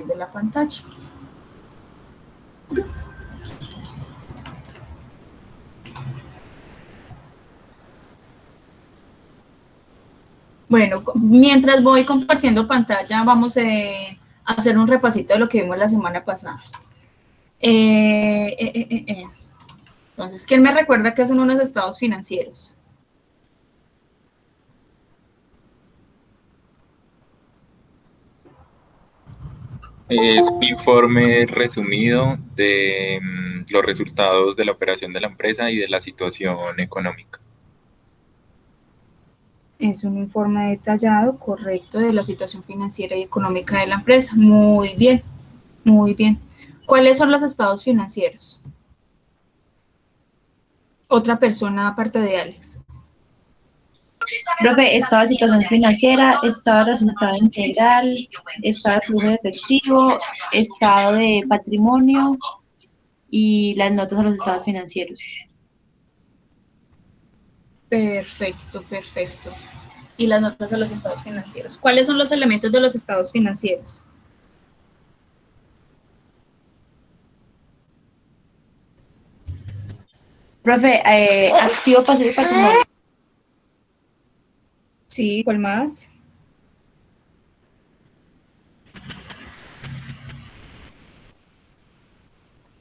también de la pantalla. Bueno, mientras voy compartiendo pantalla, vamos a hacer un repasito de lo que vimos la semana pasada. Entonces, ¿quién me recuerda qué son unos estados financieros? Es un informe resumido de los resultados de la operación de la empresa y de la situación económica. Es un informe detallado, correcto, de la situación financiera y económica de la empresa. Muy bien, muy bien. ¿Cuáles son los estados financieros? Otra persona aparte de Alex. Profe, estado de situación financiera, estado de resultado integral, estado de flujo de efectivo, estado de patrimonio y las notas de los estados financieros. Perfecto, perfecto. Y las notas de los estados financieros. ¿Cuáles son los elementos de los estados financieros? Profe, activo, pasivo y patrimonio. Sí, ¿cuál más?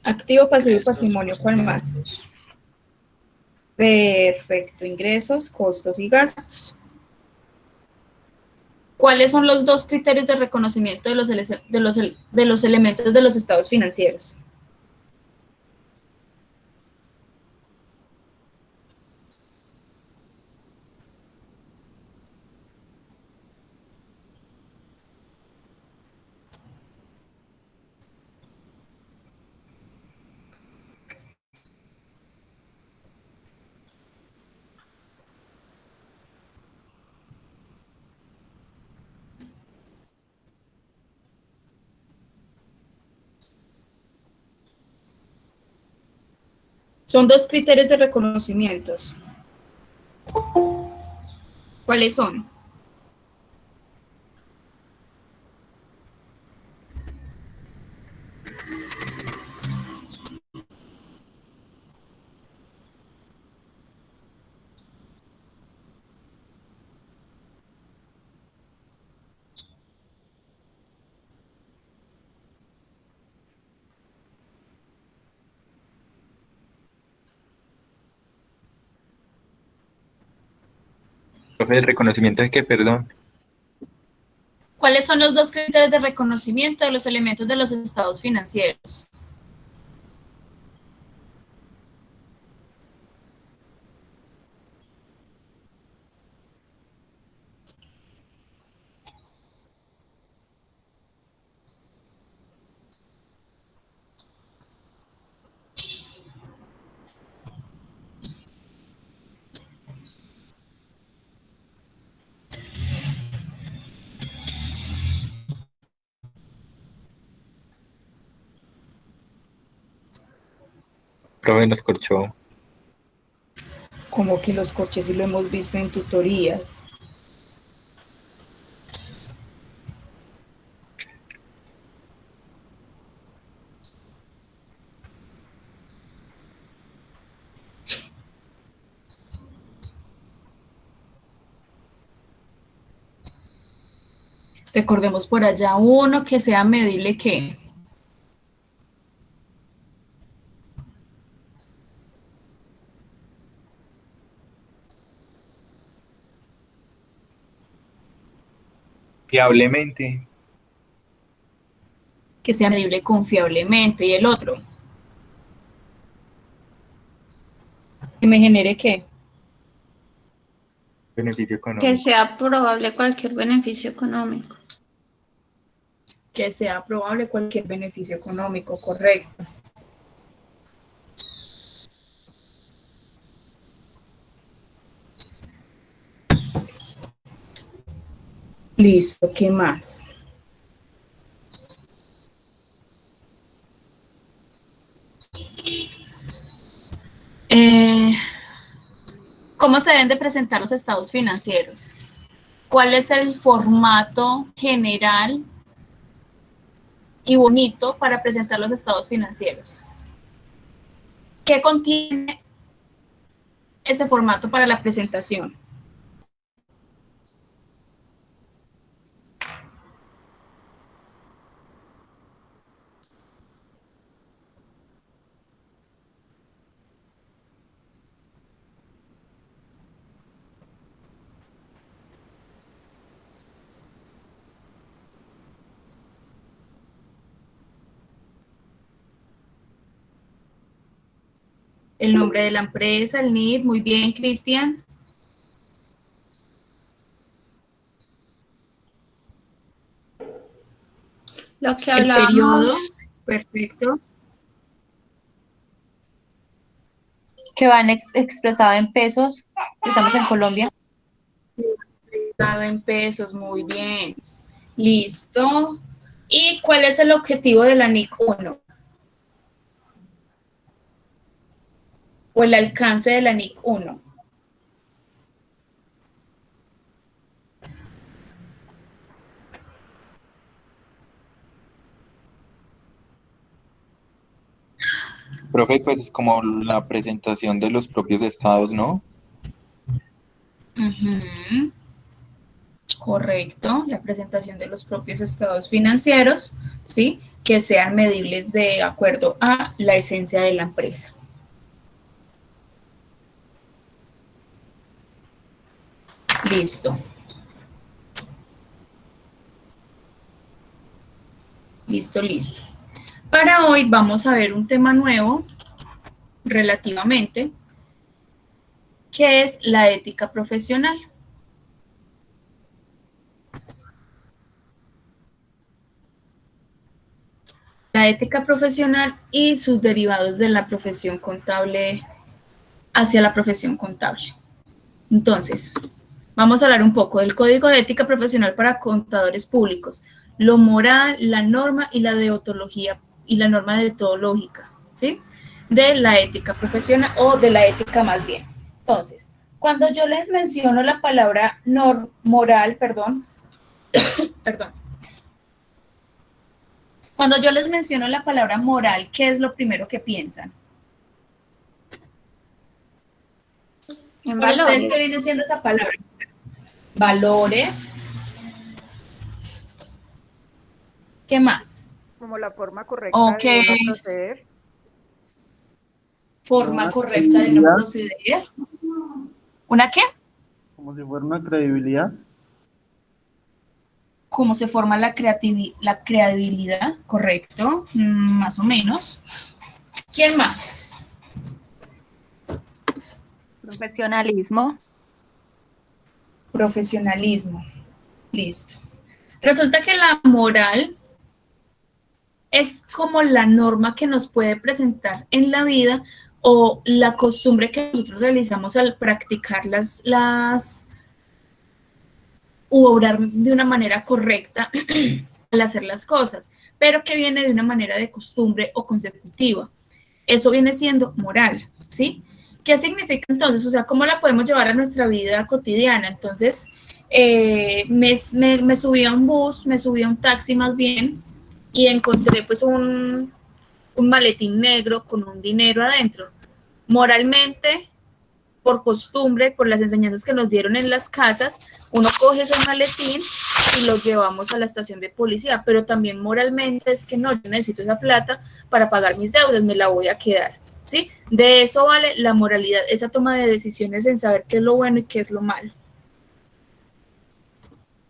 Activo, pasivo y patrimonio, ¿cuál más? Perfecto, ingresos, costos y gastos. ¿Cuáles son los dos criterios de reconocimiento de los elementos de los estados financieros? Son dos criterios de reconocimientos. ¿Cuáles son? Profe, ¿el reconocimiento de qué, perdón? ¿Cuáles son los dos criterios de reconocimiento de los elementos de los estados financieros? Profe, nos corchó. Como que los coches sí lo hemos visto en tutorías. Recordemos por allá uno que sea medible que Fiablemente. sea medible confiablemente, y el otro que me genere qué, Beneficio Que económico. sea probable cualquier beneficio económico. que sea probable cualquier beneficio económico, correcto. Listo, ¿qué más? ¿Cómo se deben de presentar los estados financieros? ¿Cuál es el formato general y bonito para presentar los estados financieros. ¿Qué contiene ese formato para la presentación? El nombre de la empresa, el NIF, muy bien, Cristian. Lo que El periodo, hablábamos, perfecto. Que van expresado en pesos. Estamos en Colombia. Dado en pesos, muy bien. Listo. ¿Y cuál es el objetivo de la NIC 1? O el alcance de la NIC 1. Profe, pues es como la presentación de los propios estados, ¿no? Uh-huh. Correcto, la presentación de los propios estados financieros, ¿sí? Que sean medibles de acuerdo a la esencia de la empresa. Listo. Listo, listo. Para hoy vamos a ver un tema nuevo, relativamente, que es la ética profesional. La ética profesional y sus derivados de la profesión contable hacia la profesión contable. Entonces, vamos a hablar un poco del Código de Ética Profesional para Contadores Públicos, lo moral, la norma y la deontología y la norma deontológica, ¿sí? De la ética profesional o de la ética más bien. Entonces, cuando yo les menciono la palabra moral, perdón, cuando yo les menciono la palabra moral, ¿qué es lo primero que piensan? en ¿Para ustedes valores. qué viene siendo esa palabra? Valores. ¿Qué más? Como la forma correcta Ok, de uno proceder. forma Una correcta de no credibilidad, proceder. ¿Una qué? como si fuera una credibilidad. ¿Cómo se forma la creatividad? Correcto, más o menos. ¿Quién más? Profesionalismo. Profesionalismo. Listo. Resulta que la moral es como la norma que nos puede presentar en la vida o la costumbre que nosotros realizamos al practicar u obrar de una manera correcta al hacer las cosas, pero que viene de una manera de costumbre o consecutiva. Eso viene siendo moral, ¿sí? ¿Qué significa entonces? O sea, ¿cómo la podemos llevar a nuestra vida cotidiana? Entonces, me subí a un bus, me subí a un taxi más bien, y encontré pues un maletín negro con un dinero adentro. Moralmente, por costumbre, por las enseñanzas que nos dieron en las casas, uno coge ese maletín y lo llevamos a la estación de policía, pero también moralmente es que no, yo necesito esa plata para pagar mis deudas, me la voy a quedar, ¿sí? De eso vale la moralidad, esa toma de decisiones en saber qué es lo bueno y qué es lo malo.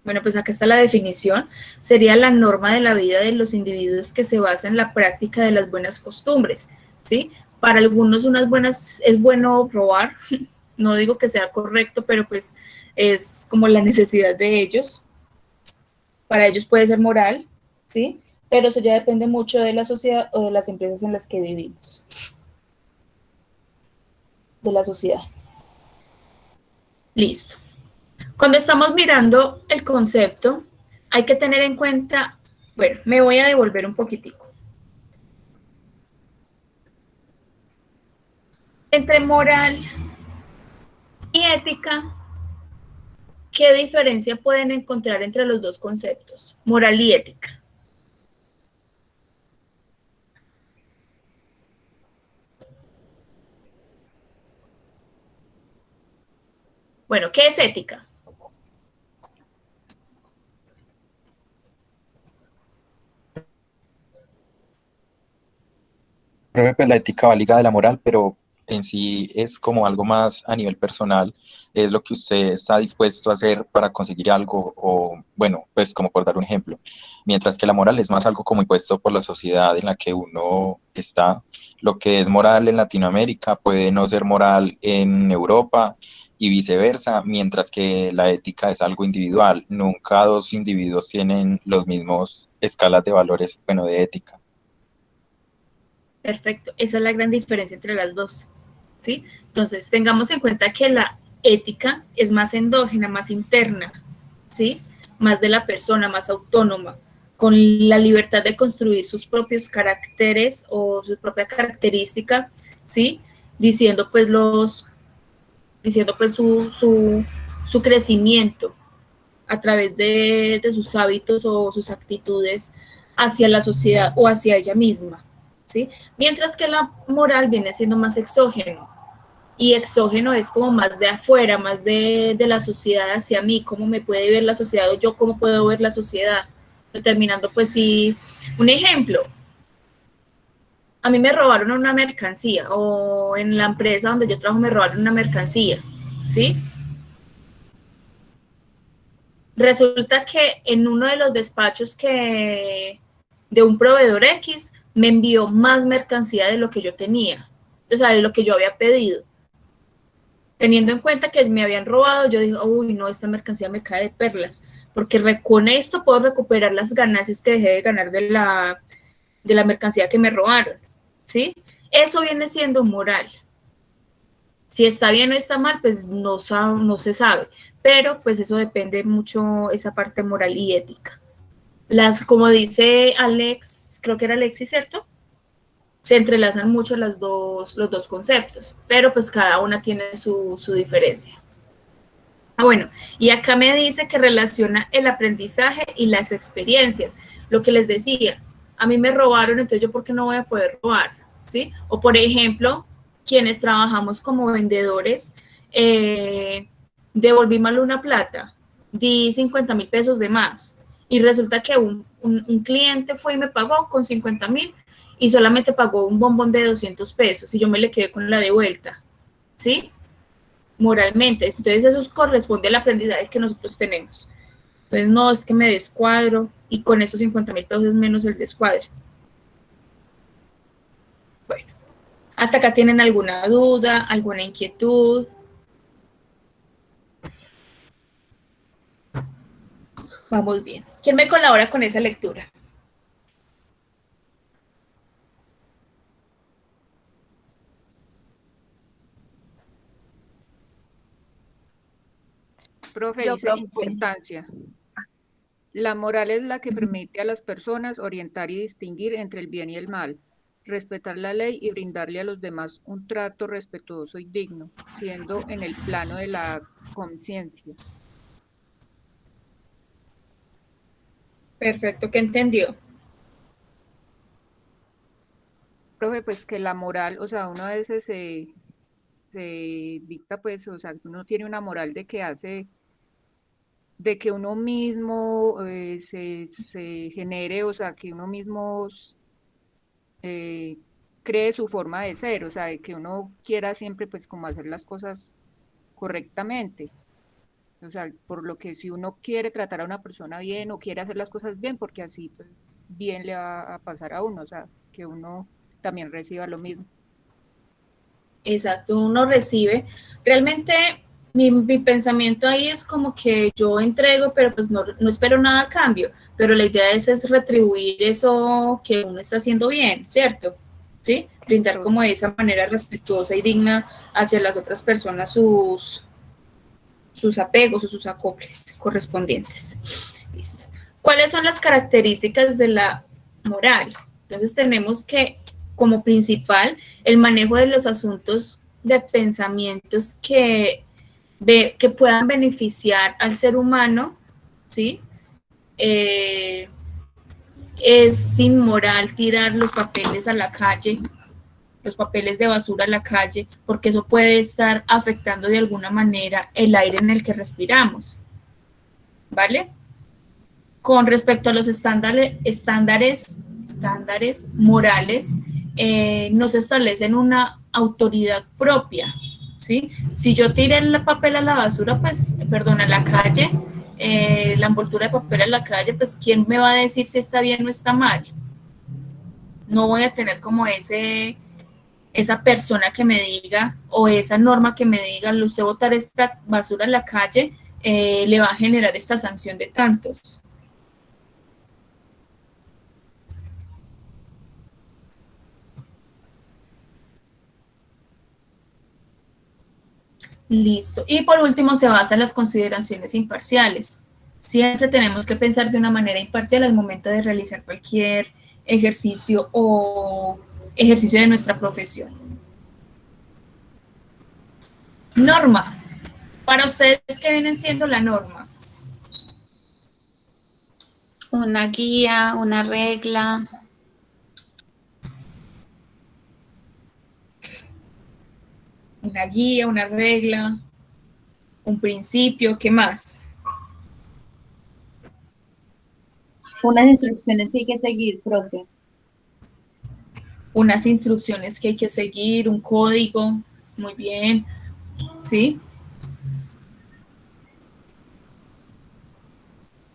Bueno, pues acá está la definición. Sería la norma de la vida de los individuos que se basa en la práctica de las buenas costumbres, ¿sí? Para algunos unas buenas, es bueno robar, no digo que sea correcto, pero pues es como la necesidad de ellos. Para ellos puede ser moral, ¿sí? Pero eso ya depende mucho de la sociedad o de las empresas en las que vivimos, de la sociedad. Listo. Cuando estamos mirando el concepto, hay que tener en cuenta, bueno, me voy a devolver un poquitico. Entre moral y ética, ¿qué diferencia pueden encontrar entre los dos conceptos? Moral y ética. Bueno, ¿qué es ética? Creo que la ética va ligada a la moral, pero en sí es como algo más a nivel personal, es lo que usted está dispuesto a hacer para conseguir algo, o bueno, pues como por dar un ejemplo, mientras que la moral es más algo como impuesto por la sociedad en la que uno está. Lo que es moral en Latinoamérica puede no ser moral en Europa y viceversa, mientras que la ética es algo individual. Nunca dos individuos tienen los mismos escalas de valores, bueno, de ética. Perfecto, esa es la gran diferencia entre las dos, ¿sí? Entonces, tengamos en cuenta que la ética es más endógena, más interna, ¿sí? Más de la persona, más autónoma, con la libertad de construir sus propios caracteres o su propia característica, ¿sí? Diciendo pues su crecimiento a través de sus hábitos o sus actitudes hacia la sociedad o hacia ella misma, ¿sí? Mientras que la moral viene siendo más exógeno, y exógeno es como más de afuera, más de la sociedad hacia mí, cómo me puede ver la sociedad o yo cómo puedo ver la sociedad, determinando pues sí, un ejemplo, a mí me robaron una mercancía o en la empresa donde yo trabajo me robaron una mercancía, ¿sí? Resulta que en uno de los despachos de un proveedor X me envió más mercancía de lo que yo tenía, o sea, de lo que yo había pedido. Teniendo en cuenta que me habían robado, yo dije, uy, no, esta mercancía me cae de perlas, porque con esto puedo recuperar las ganancias que dejé de ganar de la mercancía que me robaron, ¿sí? Eso viene siendo moral. Si está bien o está mal, pues no se sabe, pero pues eso depende mucho, esa parte moral y ética. Como dice Alex, creo que era Alexis, ¿cierto? Se entrelazan mucho los dos conceptos, pero pues cada una tiene su diferencia. Bueno, y acá me dice que relaciona el aprendizaje y las experiencias. Lo que les decía, a mí me robaron, entonces yo ¿por qué no voy a poder robar? ¿Sí? O por ejemplo, quienes trabajamos como vendedores, devolví mal una plata, di 50,000 pesos de más, y resulta que un cliente fue y me pagó con 50,000 y solamente pagó un bombón de 200 pesos y yo me le quedé con la de vuelta, ¿sí? Moralmente. Entonces eso corresponde al aprendizaje que nosotros tenemos. Entonces no es que me descuadro y con esos 50,000 pesos es menos el descuadre. Bueno, hasta acá tienen alguna duda, alguna inquietud. Vamos bien. ¿Quién me colabora con esa lectura? Profe, Yo, dice profe. importancia. La moral es la que permite a las personas orientar y distinguir entre el bien y el mal, respetar la ley y brindarle a los demás un trato respetuoso y digno, siendo en el plano de la conciencia. Perfecto, ¿qué entendió? Profe, pues que la moral, o sea, uno a veces se dicta, pues, o sea, uno tiene una moral de que hace, de que uno mismo se genere, o sea, que uno mismo eh, cree su forma de ser, o sea, de que uno quiera siempre, pues, como hacer las cosas correctamente. O sea, por lo que si uno quiere tratar a una persona bien o quiere hacer las cosas bien, porque así, pues, bien le va a pasar a uno, o sea, que uno también reciba lo mismo. Exacto, uno recibe. Realmente mi pensamiento ahí es como que yo entrego, pero pues no espero nada a cambio, pero la idea es retribuir eso que uno está haciendo bien, ¿cierto? ¿Sí? Brindar como de esa manera respetuosa y digna hacia las otras personas sus apegos o sus acoples correspondientes. Listo. ¿Cuáles son las características de la moral? Entonces tenemos que, como principal, el manejo de los asuntos de pensamientos que puedan beneficiar al ser humano, ¿sí? Es inmoral tirar los papeles a la calle, los papeles de basura a la calle, porque eso puede estar afectando de alguna manera el aire en el que respiramos, ¿vale? Con respecto a los estándares morales, nos establecen una autoridad propia, ¿sí? Si yo tiré el papel a la basura, pues, perdón, a la calle, la envoltura de papel a la calle, pues, ¿quién me va a decir si está bien o está mal? No voy a tener como esa persona que me diga, o esa norma que me diga, usted botar esta basura a la calle, le va a generar esta sanción de tantos. Listo. Y por último, se basa en las consideraciones imparciales. Siempre tenemos que pensar de una manera imparcial al momento de realizar cualquier ejercicio o ejercicio de nuestra profesión. Norma. Para ustedes, ¿qué vienen siendo la norma? Una guía, una regla. Una guía, una regla, un principio, ¿qué más? Unas instrucciones que hay que seguir, profe. Unas instrucciones que hay que seguir, un código, muy bien, ¿sí?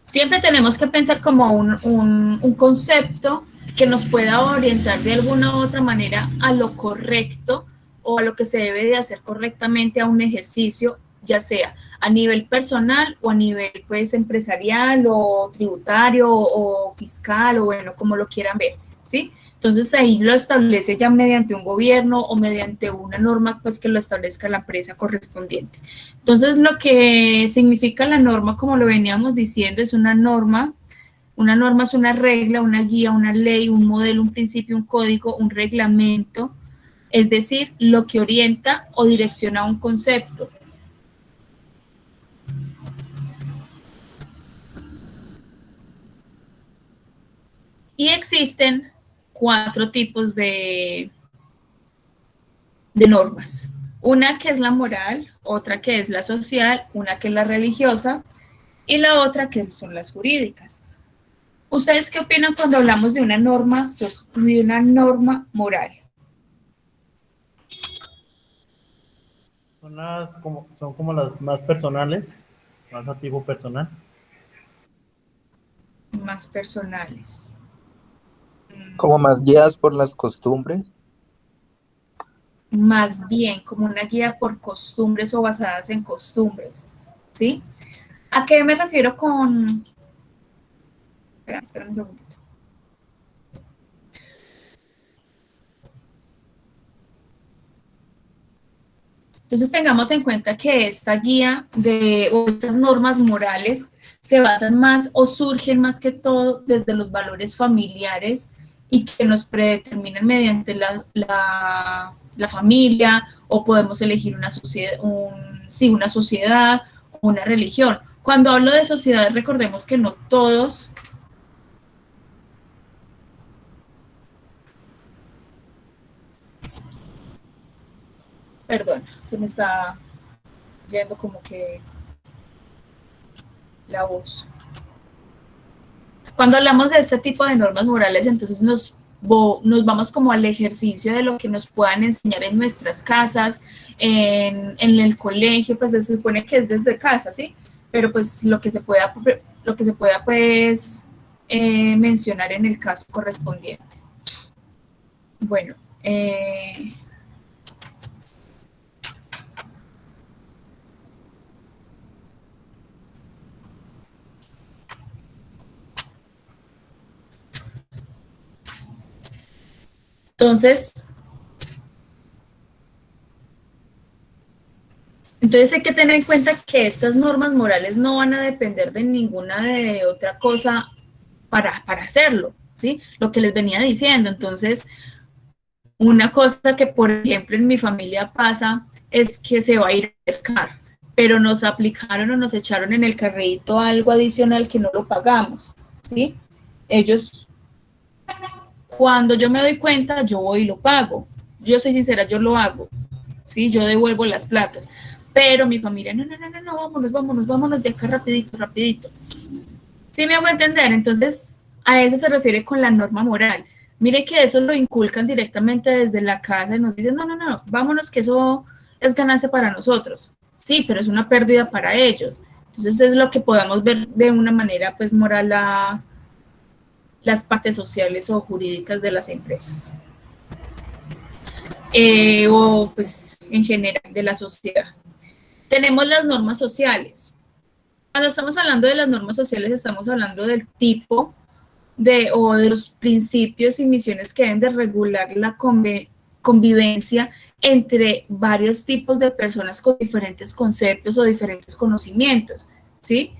Siempre tenemos que pensar como un concepto que nos pueda orientar de alguna u otra manera a lo correcto o a lo que se debe de hacer correctamente a un ejercicio, ya sea a nivel personal o a nivel pues empresarial o tributario o fiscal o bueno, como lo quieran ver, ¿sí? Entonces ahí lo establece ya mediante un gobierno o mediante una norma pues que lo establezca la empresa correspondiente. Entonces lo que significa la norma, como lo veníamos diciendo, es una norma. Una norma es una regla, una guía, una ley, un modelo, un principio, un código, un reglamento, es decir, lo que orienta o direcciona un concepto. Y existen 4 tipos de normas. Una que es la moral, otra que es la social, una que es la religiosa y la otra que son las jurídicas. ¿Ustedes qué opinan cuando hablamos de una norma moral? Son como las más personales, más a tipo personal. Más personales. Como más guiadas por las costumbres. Más bien como una guía por costumbres o basadas en costumbres, ¿sí? ¿A qué me refiero con...? Espera un segundito. Entonces tengamos en cuenta que esta guía o estas normas morales se basan más o surgen más que todo desde los valores familiares y que nos predeterminan mediante la familia o podemos elegir una sociedad, una sociedad o una religión. Cuando hablo de sociedad, recordemos que no todos perdón, se me está yendo como que la voz. Cuando hablamos de este tipo de normas morales, entonces nos vamos como al ejercicio de lo que nos puedan enseñar en nuestras casas, en el colegio, pues se supone que es desde casa, ¿sí? Pero pues lo que se pueda pues mencionar en el caso correspondiente. Bueno, Entonces hay que tener en cuenta que estas normas morales no van a depender de ninguna de otra cosa para hacerlo, ¿sí? Lo que les venía diciendo. Entonces, una cosa que, por ejemplo, en mi familia pasa es que se va a ir el carro, pero nos aplicaron o nos echaron en el carrito algo adicional que no lo pagamos, ¿sí? Ellos, cuando yo me doy cuenta, yo voy y lo pago. yo soy sincera, yo lo hago, ¿sí? Yo devuelvo las platas, pero mi familia, no, vámonos de acá rapidito, rapidito. ¿Sí me hago entender? Entonces, a eso se refiere con la norma moral. Mire que eso lo inculcan directamente desde la casa y nos dicen, no, vámonos que eso es ganancia para nosotros. Sí, pero es una pérdida para ellos. Entonces es lo que podamos ver de una manera pues moral las partes sociales o jurídicas de las empresas. O pues en general de la sociedad. Tenemos las normas sociales. Cuando estamos hablando de las normas sociales estamos hablando del tipo o de los principios y misiones que deben de regular la convivencia entre varios tipos de personas con diferentes conceptos o diferentes conocimientos, ¿sí?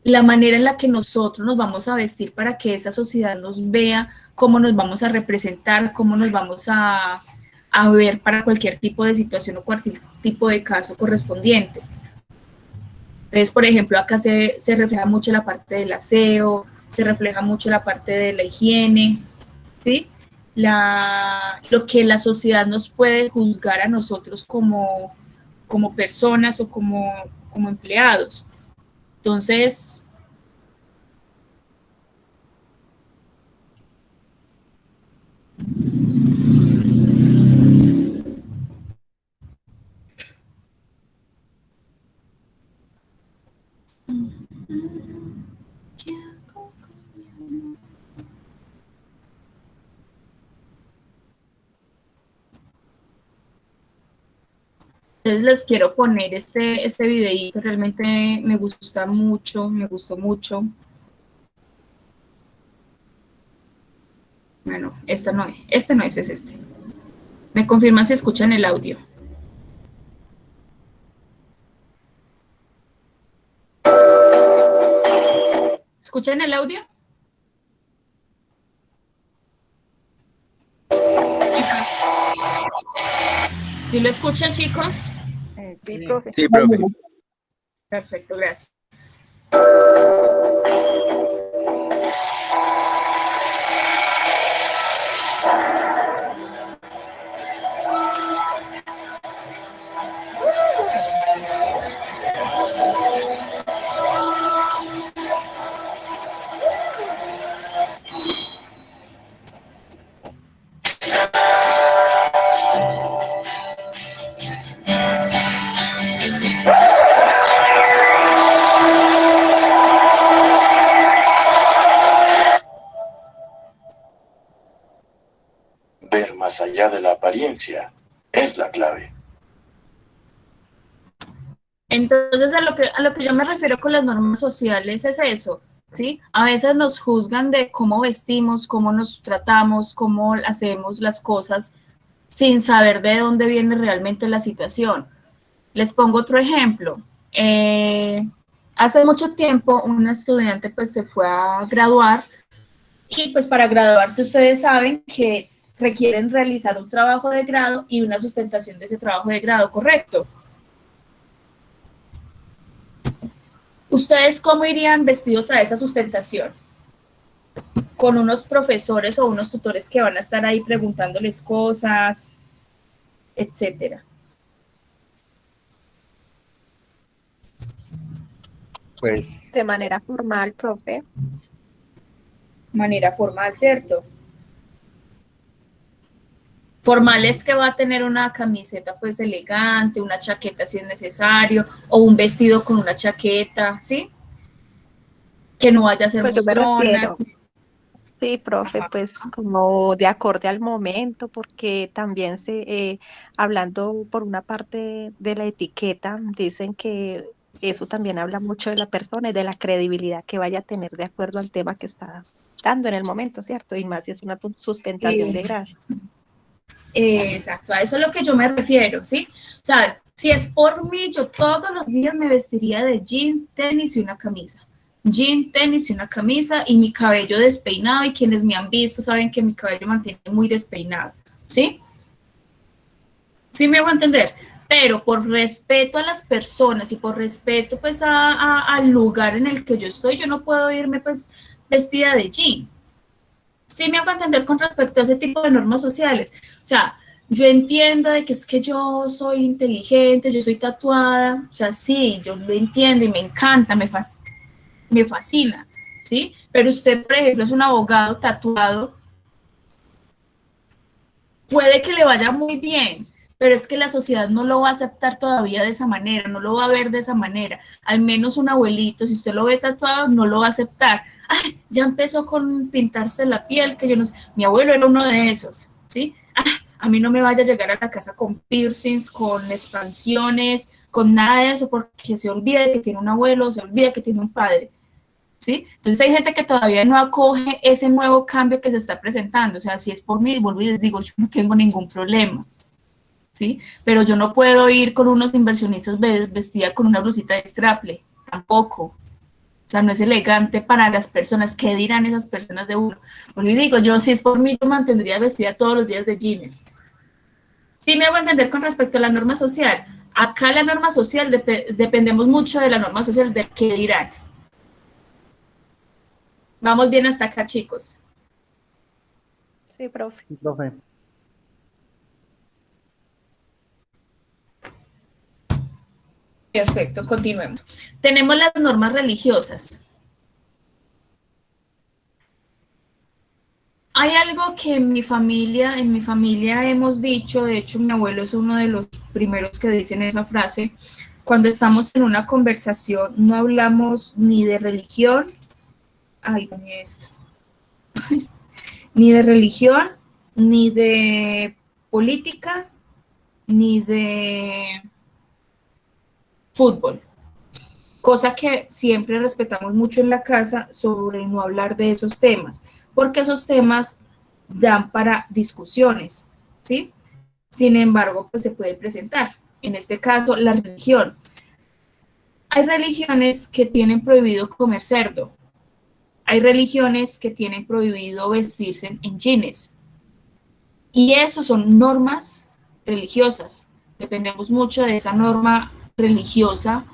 La manera en la que nosotros nos vamos a vestir para que esa sociedad nos vea, cómo nos vamos a representar, cómo nos vamos a ver para cualquier tipo de situación o cualquier tipo de caso correspondiente. Entonces, por ejemplo, acá se refleja mucho la parte del aseo, se refleja mucho la parte de la higiene, ¿sí? Lo que la sociedad nos puede juzgar a nosotros como personas o como empleados. Entonces, les quiero poner este videíto, realmente me gusta mucho, me gustó mucho. Bueno, este no es, es este. Me confirman si escuchan el audio. ¿Escuchan el audio? ¿Sí lo escuchan, chicos? Sí, profe. Sí, profe. Perfecto, gracias. Ver más allá de la apariencia es la clave. Entonces, a lo que yo me refiero con las normas sociales es eso, ¿sí? A veces nos juzgan de cómo vestimos, cómo nos tratamos, cómo hacemos las cosas, sin saber de dónde viene realmente la situación. Les pongo otro ejemplo. Hace mucho tiempo, una estudiante pues se fue a graduar y pues para graduarse ustedes saben que requieren realizar un trabajo de grado y una sustentación de ese trabajo de grado, ¿correcto? ¿Ustedes cómo irían vestidos a esa sustentación? Con unos profesores o unos tutores que van a estar ahí preguntándoles cosas, etcétera. Pues De manera formal, profe. Manera formal, ¿cierto? Formal es que va a tener una camiseta pues elegante, una chaqueta si es necesario, o un vestido con una chaqueta, ¿sí? Que no vaya a ser Pues yo me mostrona. refiero, sí, profe, pues como de acorde al momento, porque también hablando por una parte de la etiqueta, dicen que eso también habla mucho de la persona y de la credibilidad que vaya a tener de acuerdo al tema que está dando en el momento, ¿cierto? Y más si es una sustentación de grado. Exacto, a eso es lo que yo me refiero, ¿sí? O sea, si es por mí, yo todos los días me vestiría de jean, tenis y una camisa. Jean, tenis y una camisa y mi cabello despeinado, y quienes me han visto saben que mi cabello mantiene muy despeinado, ¿sí? ¿Sí me hago entender? Pero por respeto a las personas y por respeto pues al lugar en el que yo estoy, yo no puedo irme pues vestida de jean, Sí me hago entender con respecto a ese tipo de normas sociales. O sea, yo entiendo de que es que yo soy inteligente, yo soy tatuada, o sea, sí, yo lo entiendo y me encanta, me fascina, ¿sí? Pero usted, por ejemplo, es un abogado tatuado, puede que le vaya muy bien, pero es que la sociedad no lo va a aceptar todavía de esa manera, no lo va a ver de esa manera. Al menos un abuelito, si usted lo ve tatuado, no lo va a aceptar. Ay, ya empezó con pintarse la piel, que yo no sé. Mi abuelo era uno de esos, ¿sí? Ay, a mí no me vaya a llegar a la casa con piercings, con expansiones, con nada de eso, porque se olvida que tiene un abuelo, se olvida que tiene un padre. ¿Sí? Entonces hay gente que todavía no acoge ese nuevo cambio que se está presentando. O sea, si es por mí, vuelvo y les digo, yo no tengo ningún problema, ¿sí? Pero yo no puedo ir con unos inversionistas vestida con una blusita de straple, tampoco. O sea, no es elegante para las personas. ¿Qué dirán esas personas de uno? Porque digo, yo si es por mí, yo mantendría vestida todos los días de jeans. Sí me hago entender con respecto a la norma social. Acá la norma social, dependemos mucho de la norma social, de qué dirán. Vamos bien hasta acá, chicos. Sí, profe. Sí, profe. Perfecto, continuemos. Tenemos las normas religiosas. Hay algo que en mi familia hemos dicho, de hecho mi abuelo es uno de los primeros que dicen esa frase, cuando estamos en una conversación no hablamos ni de religión, ay, dañé esto, ni de religión, ni de política, ni de fútbol. Cosa que siempre respetamos mucho en la casa sobre no hablar de esos temas, porque esos temas dan para discusiones, ¿sí? Sin embargo, pues se puede presentar. En este caso, la religión. Hay religiones que tienen prohibido comer cerdo. Hay religiones que tienen prohibido vestirse en jeans. Y eso son normas religiosas. Dependemos mucho de esa norma religiosa,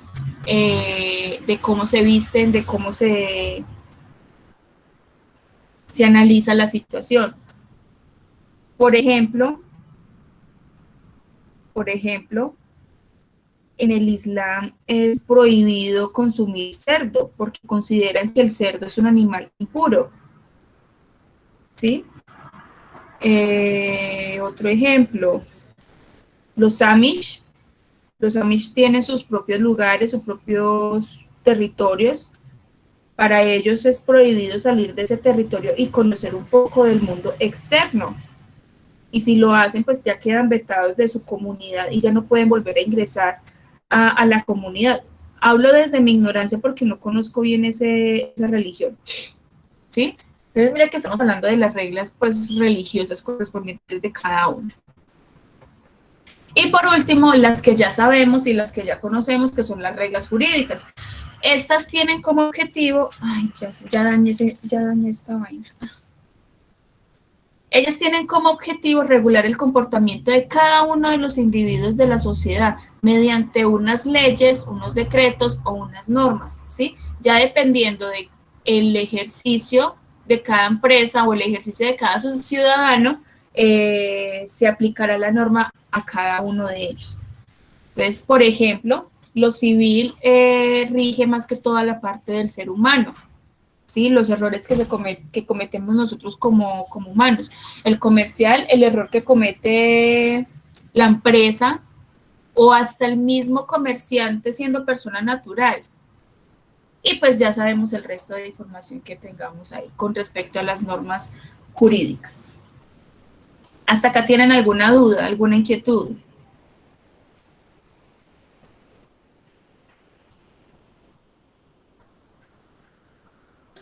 de cómo se visten, de cómo se analiza la situación. Por ejemplo, en el Islam es prohibido consumir cerdo porque consideran que el cerdo es un animal impuro. ¿Sí? Otro ejemplo, los Amish tienen sus propios lugares, sus propios territorios. Para ellos es prohibido salir de ese territorio y conocer un poco del mundo externo. Y si lo hacen, pues ya quedan vetados de su comunidad y ya no pueden volver a ingresar a la comunidad. Hablo desde mi ignorancia porque no conozco bien esa religión. ¿Sí? Entonces, mira que estamos hablando de las reglas pues, religiosas correspondientes de cada una. Y por último, las que ya sabemos y las que ya conocemos, que son las reglas jurídicas. Estas tienen como objetivo, ay, ya dañé esta vaina. Ellas tienen como objetivo regular el comportamiento de cada uno de los individuos de la sociedad mediante unas leyes, unos decretos o unas normas, ¿sí? Ya dependiendo del ejercicio de cada empresa o el ejercicio de cada ciudadano, se aplicará la norma a cada uno de ellos. Entonces, por ejemplo, lo civil rige más que toda la parte del ser humano, ¿sí? Los errores que cometemos nosotros como humanos. El comercial, el error que comete la empresa o hasta el mismo comerciante siendo persona natural. Y pues ya sabemos el resto de información que tengamos ahí con respecto a las normas jurídicas. ¿Hasta acá tienen alguna duda, alguna inquietud?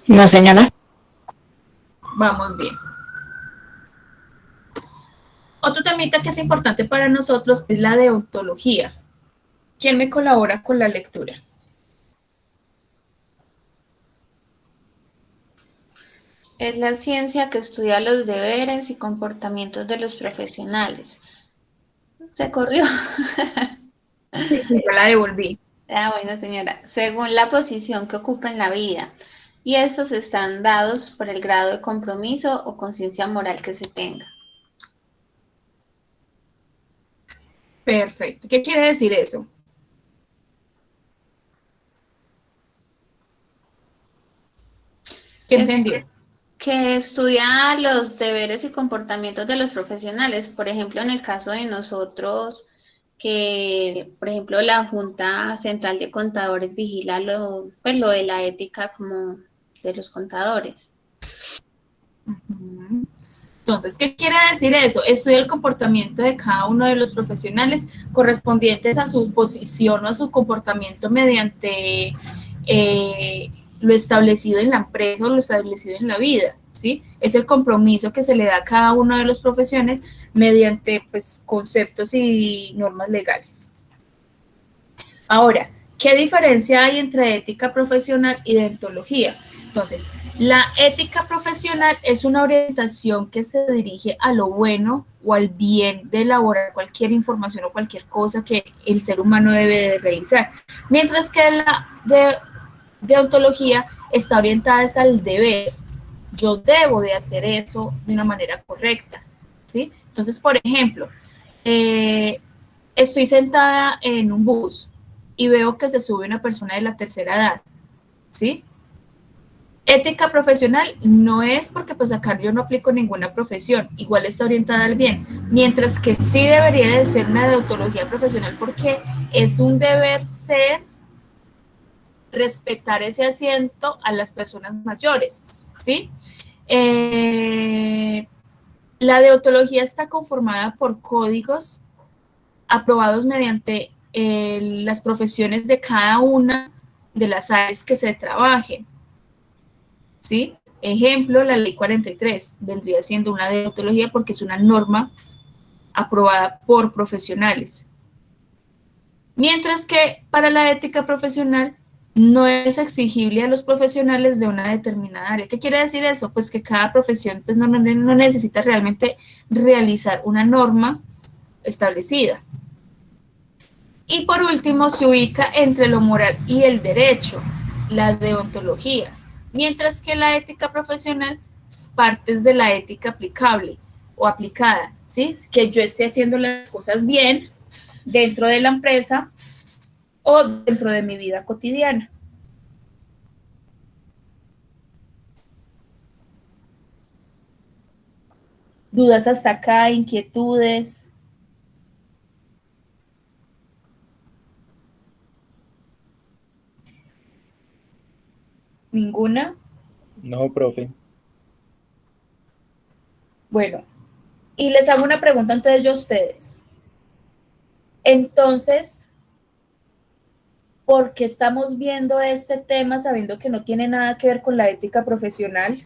No, señora. Vamos bien. Otro temita que es importante para nosotros es la deontología. ¿Quién me colabora con la lectura? Es la ciencia que estudia los deberes y comportamientos de los profesionales. Se corrió. Sí, yo la devolví. Ah, bueno, señora. Según la posición que ocupa en la vida, y estos están dados por el grado de compromiso o conciencia moral que se tenga. Perfecto. ¿Qué quiere decir eso? ¿Qué entendió? Que estudia los deberes y comportamientos de los profesionales. Por ejemplo, en el caso de nosotros, que, por ejemplo, la Junta Central de Contadores vigila pues, lo de la ética como de los contadores. Entonces, ¿qué quiere decir eso? Estudia el comportamiento de cada uno de los profesionales correspondientes a su posición o a su comportamiento mediante lo establecido en la empresa o lo establecido en la vida, ¿sí? Es el compromiso que se le da a cada uno de los profesiones mediante, pues, conceptos y normas legales. Ahora, ¿qué diferencia hay entre ética profesional y deontología? Entonces, la ética profesional es una orientación que se dirige a lo bueno o al bien de elaborar cualquier información o cualquier cosa que el ser humano debe de realizar, mientras que la deontología está orientada al deber. Yo debo de hacer eso de una manera correcta, ¿sí? Entonces, por ejemplo, estoy sentada en un bus y veo que se sube una persona de la tercera edad, ¿sí? Ética profesional no es porque pues acá yo no aplico ninguna profesión, igual está orientada al bien, mientras que sí debería de ser una deontología profesional porque es un deber ser respetar ese asiento a las personas mayores, ¿sí? La deontología está conformada por códigos aprobados mediante las profesiones de cada una de las áreas que se trabajen, ¿sí? Ejemplo, la ley 43 vendría siendo una deontología porque es una norma aprobada por profesionales. Mientras que para la ética profesional no es exigible a los profesionales de una determinada área. ¿Qué quiere decir eso? Pues que cada profesión pues, no necesita realmente realizar una norma establecida. Y por último, se ubica entre lo moral y el derecho, la deontología, mientras que la ética profesional partes de la ética aplicable o aplicada, ¿sí? Que yo esté haciendo las cosas bien dentro de la empresa o dentro de mi vida cotidiana. ¿Dudas hasta acá? ¿Inquietudes? ¿Ninguna? No, profe. Bueno, y les hago una pregunta entonces yo a ustedes. Entonces, ¿por qué estamos viendo este tema sabiendo que no tiene nada que ver con la ética profesional?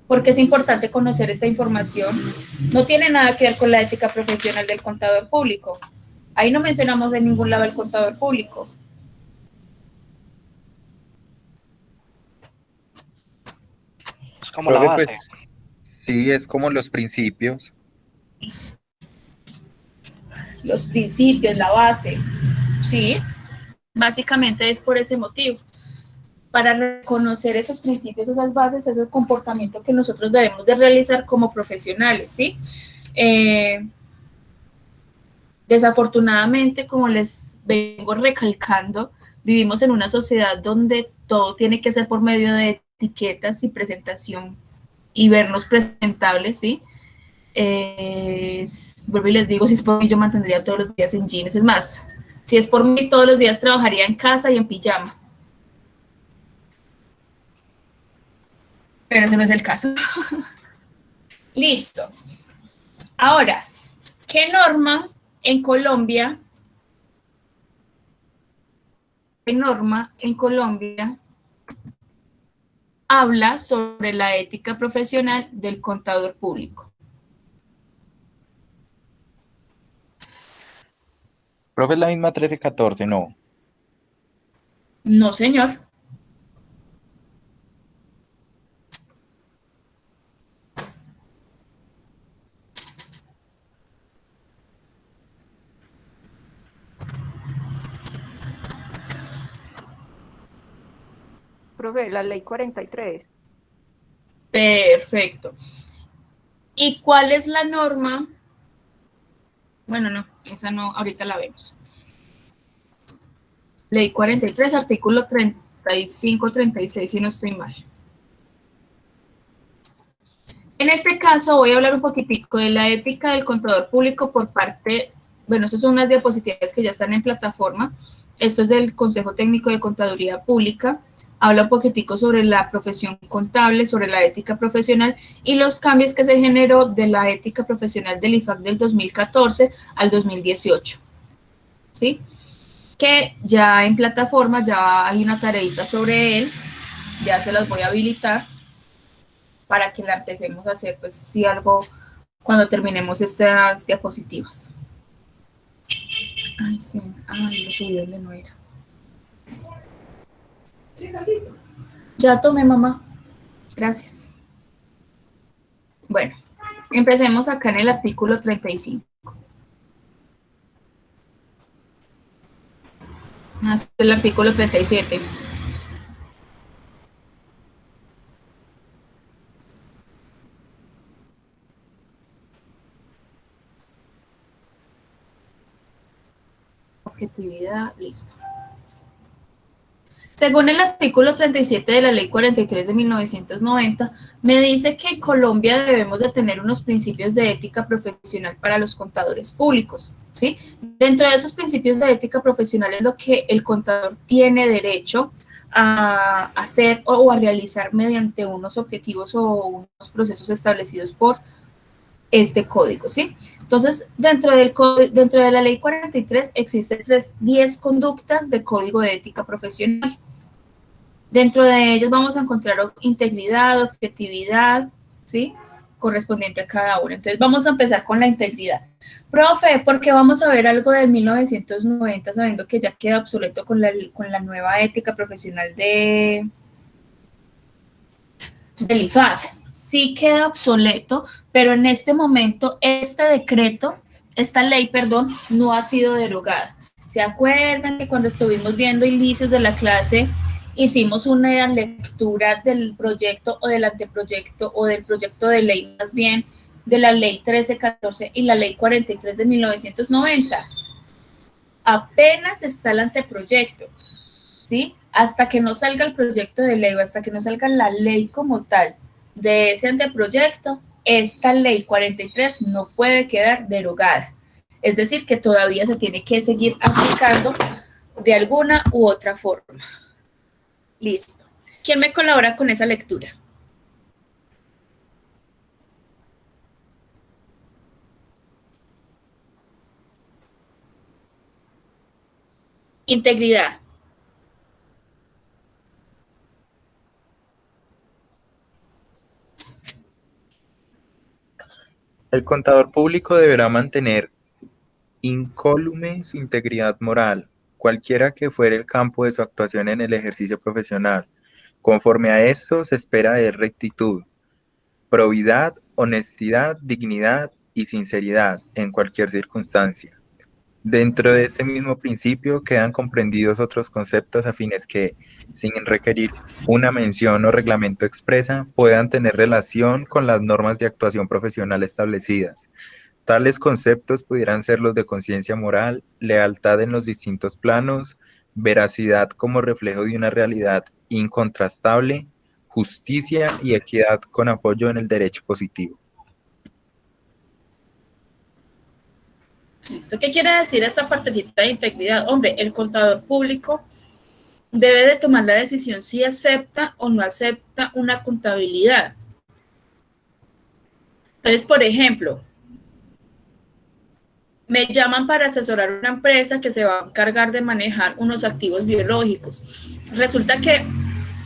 Porque es importante conocer esta información. No tiene nada que ver con la ética profesional del contador público. Ahí no mencionamos de ningún lado el contador público. Es como la base. Pues, sí, es como los principios. Los principios, la base, ¿sí? Básicamente es por ese motivo. Para reconocer esos principios, esas bases, ese comportamiento que nosotros debemos de realizar como profesionales, ¿sí? Desafortunadamente, como les vengo recalcando, vivimos en una sociedad donde todo tiene que ser por medio de etiquetas y presentación y vernos presentables, ¿sí? Vuelvo y les digo, si es por mí, yo mantendría todos los días en jeans. Es más, si es por mí, todos los días trabajaría en casa y en pijama. Pero ese no es el caso. Listo. Ahora, ¿qué norma en Colombia habla sobre la ética profesional del contador público? Profe, es la misma 1314, no. No, señor. profe, la ley 43. Perfecto. ¿Y cuál es la norma? Bueno, no, esa no, ahorita la vemos. Ley 43, artículo 35, 36, si no estoy mal. En este caso voy a hablar un poquitico de la ética del contador público por parte, bueno, esas son unas diapositivas que ya están en plataforma. Esto es del Consejo Técnico de Contaduría Pública. Habla un poquitico sobre la profesión contable, sobre la ética profesional y los cambios que se generó de la ética profesional del IFAC del 2014 al 2018. ¿Sí? Que ya en plataforma ya hay una tareita sobre él, ya se las voy a habilitar para que la empecemos a hacer, pues, si algo, cuando terminemos estas diapositivas. Ay, sí, ay, lo subí donde no era. Ya tomé, mamá. Gracias. Bueno, empecemos acá en el artículo 35. Hasta el artículo 37. Objetividad, listo. Según el artículo 37 de la Ley 43 de 1990, me dice que en Colombia debemos de tener unos principios de ética profesional para los contadores públicos, ¿sí? Dentro de esos principios de ética profesional es lo que el contador tiene derecho a hacer o a realizar mediante unos objetivos o unos procesos establecidos por este código, ¿sí? Entonces, dentro de la Ley 43 existen 10 conductas de código de ética profesional. Dentro de ellos vamos a encontrar integridad, objetividad, ¿sí? Correspondiente a cada uno. Entonces, vamos a empezar con la integridad. Profe, ¿por qué vamos a ver algo de 1990 sabiendo que ya queda obsoleto con la nueva ética profesional del IFAC? Sí queda obsoleto, pero en este momento esta ley, no ha sido derogada. ¿Se acuerdan que cuando estuvimos viendo inicios de la clase hicimos una lectura del proyecto o del anteproyecto o del proyecto de ley más bien de la ley 1314 y la ley 43 de 1990? Apenas está el anteproyecto, ¿sí? Hasta que no salga el proyecto de ley o hasta que no salga la ley como tal de ese anteproyecto, esta ley 43 no puede quedar derogada. Es decir, que todavía se tiene que seguir aplicando de alguna u otra forma. Listo. ¿Quién me colabora con esa lectura? Integridad. El contador público deberá mantener incólume su integridad moral, cualquiera que fuere el campo de su actuación en el ejercicio profesional. Conforme a esto se espera de él rectitud, probidad, honestidad, dignidad y sinceridad en cualquier circunstancia. Dentro de este mismo principio quedan comprendidos otros conceptos afines que, sin requerir una mención o reglamento expresa, puedan tener relación con las normas de actuación profesional establecidas. Tales conceptos pudieran ser los de conciencia moral, lealtad en los distintos planos, veracidad como reflejo de una realidad incontrastable, justicia y equidad con apoyo en el derecho positivo. ¿Esto qué quiere decir esta partecita de integridad? Hombre, el contador público debe de tomar la decisión si acepta o no acepta una contabilidad. Entonces, por ejemplo, me llaman para asesorar una empresa que se va a encargar de manejar unos activos biológicos. Resulta que,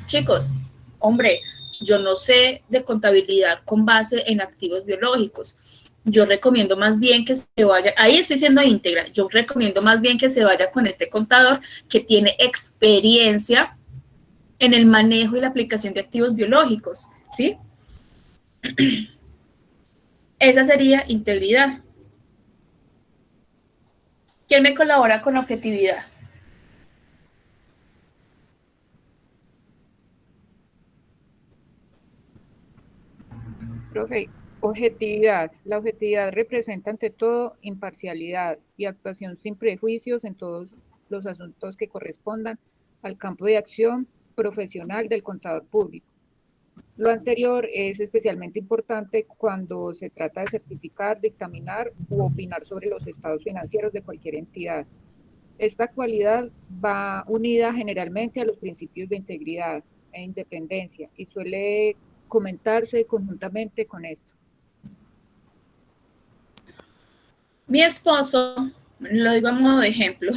chicos, hombre, yo no sé de contabilidad con base en activos biológicos. Yo recomiendo más bien que se vaya, ahí estoy siendo íntegra, yo recomiendo más bien que se vaya con este contador que tiene experiencia en el manejo y la aplicación de activos biológicos, ¿sí? Esa sería integridad. ¿Quién me colabora con objetividad? Profe, objetividad. La objetividad representa ante todo imparcialidad y actuación sin prejuicios en todos los asuntos que correspondan al campo de acción profesional del contador público. Lo anterior es especialmente importante cuando se trata de certificar, dictaminar u opinar sobre los estados financieros de cualquier entidad. Esta cualidad va unida generalmente a los principios de integridad e independencia y suele comentarse conjuntamente con esto. Mi esposo, lo digo a modo de ejemplo,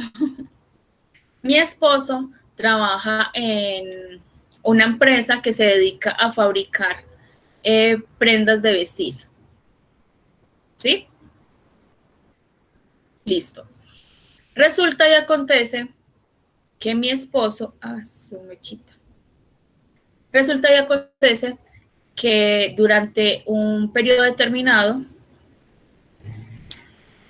mi esposo trabaja en una empresa que se dedica a fabricar prendas de vestir. ¿Sí? Listo. Resulta y acontece que mi esposo, su mechita. Resulta y acontece que durante un periodo determinado,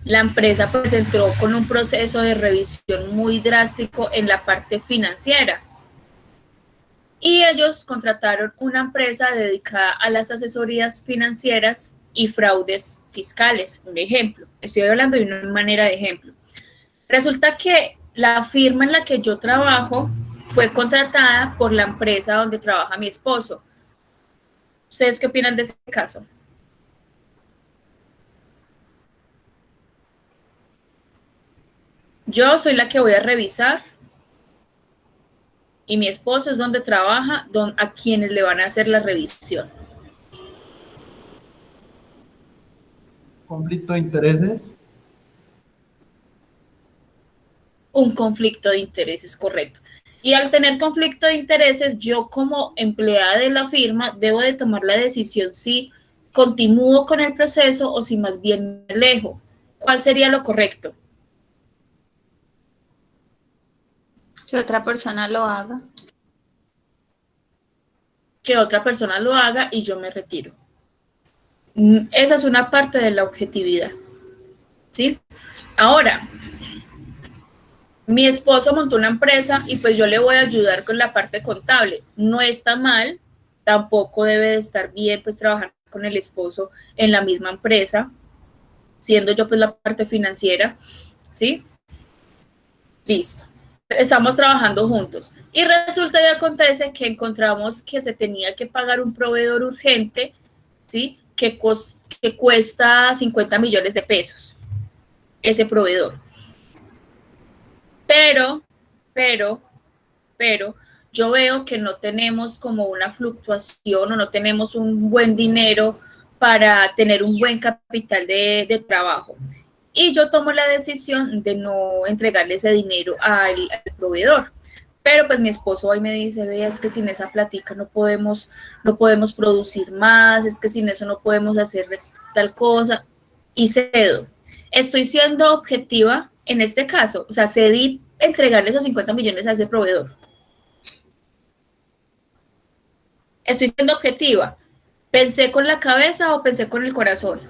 la empresa pues entró con un proceso de revisión muy drástico en la parte financiera. Y ellos contrataron una empresa dedicada a las asesorías financieras y fraudes fiscales, un ejemplo. Estoy hablando de una manera de ejemplo. Resulta que la firma en la que yo trabajo fue contratada por la empresa donde trabaja mi esposo. ¿Ustedes qué opinan de ese caso? Yo soy la que voy a revisar y mi esposo es donde trabaja, a quienes le van a hacer la revisión. ¿Conflicto de intereses? Un conflicto de intereses, correcto. Y al tener conflicto de intereses, yo como empleada de la firma debo de tomar la decisión si continúo con el proceso o si más bien me alejo. ¿Cuál sería lo correcto? Que otra persona lo haga. Que otra persona lo haga y yo me retiro. Esa es una parte de la objetividad. ¿Sí? Ahora, mi esposo montó una empresa y pues yo le voy a ayudar con la parte contable. No está mal, tampoco debe de estar bien pues trabajar con el esposo en la misma empresa, siendo yo pues la parte financiera, ¿sí? Listo. Estamos trabajando juntos. Y resulta y acontece que encontramos que se tenía que pagar un proveedor urgente, ¿sí? Que cuesta 50 millones de pesos, ese proveedor. Pero, yo veo que no tenemos como una fluctuación o no tenemos un buen dinero para tener un buen capital de trabajo. Y yo tomo la decisión de no entregarle ese dinero al proveedor. Pero pues mi esposo hoy me dice, vea, es que sin esa plática no podemos producir más, es que sin eso no podemos hacer tal cosa. Y cedo. Estoy siendo objetiva en este caso, o sea, cedí entregarle esos 50 millones a ese proveedor. Estoy siendo objetiva. ¿Pensé con la cabeza o pensé con el corazón?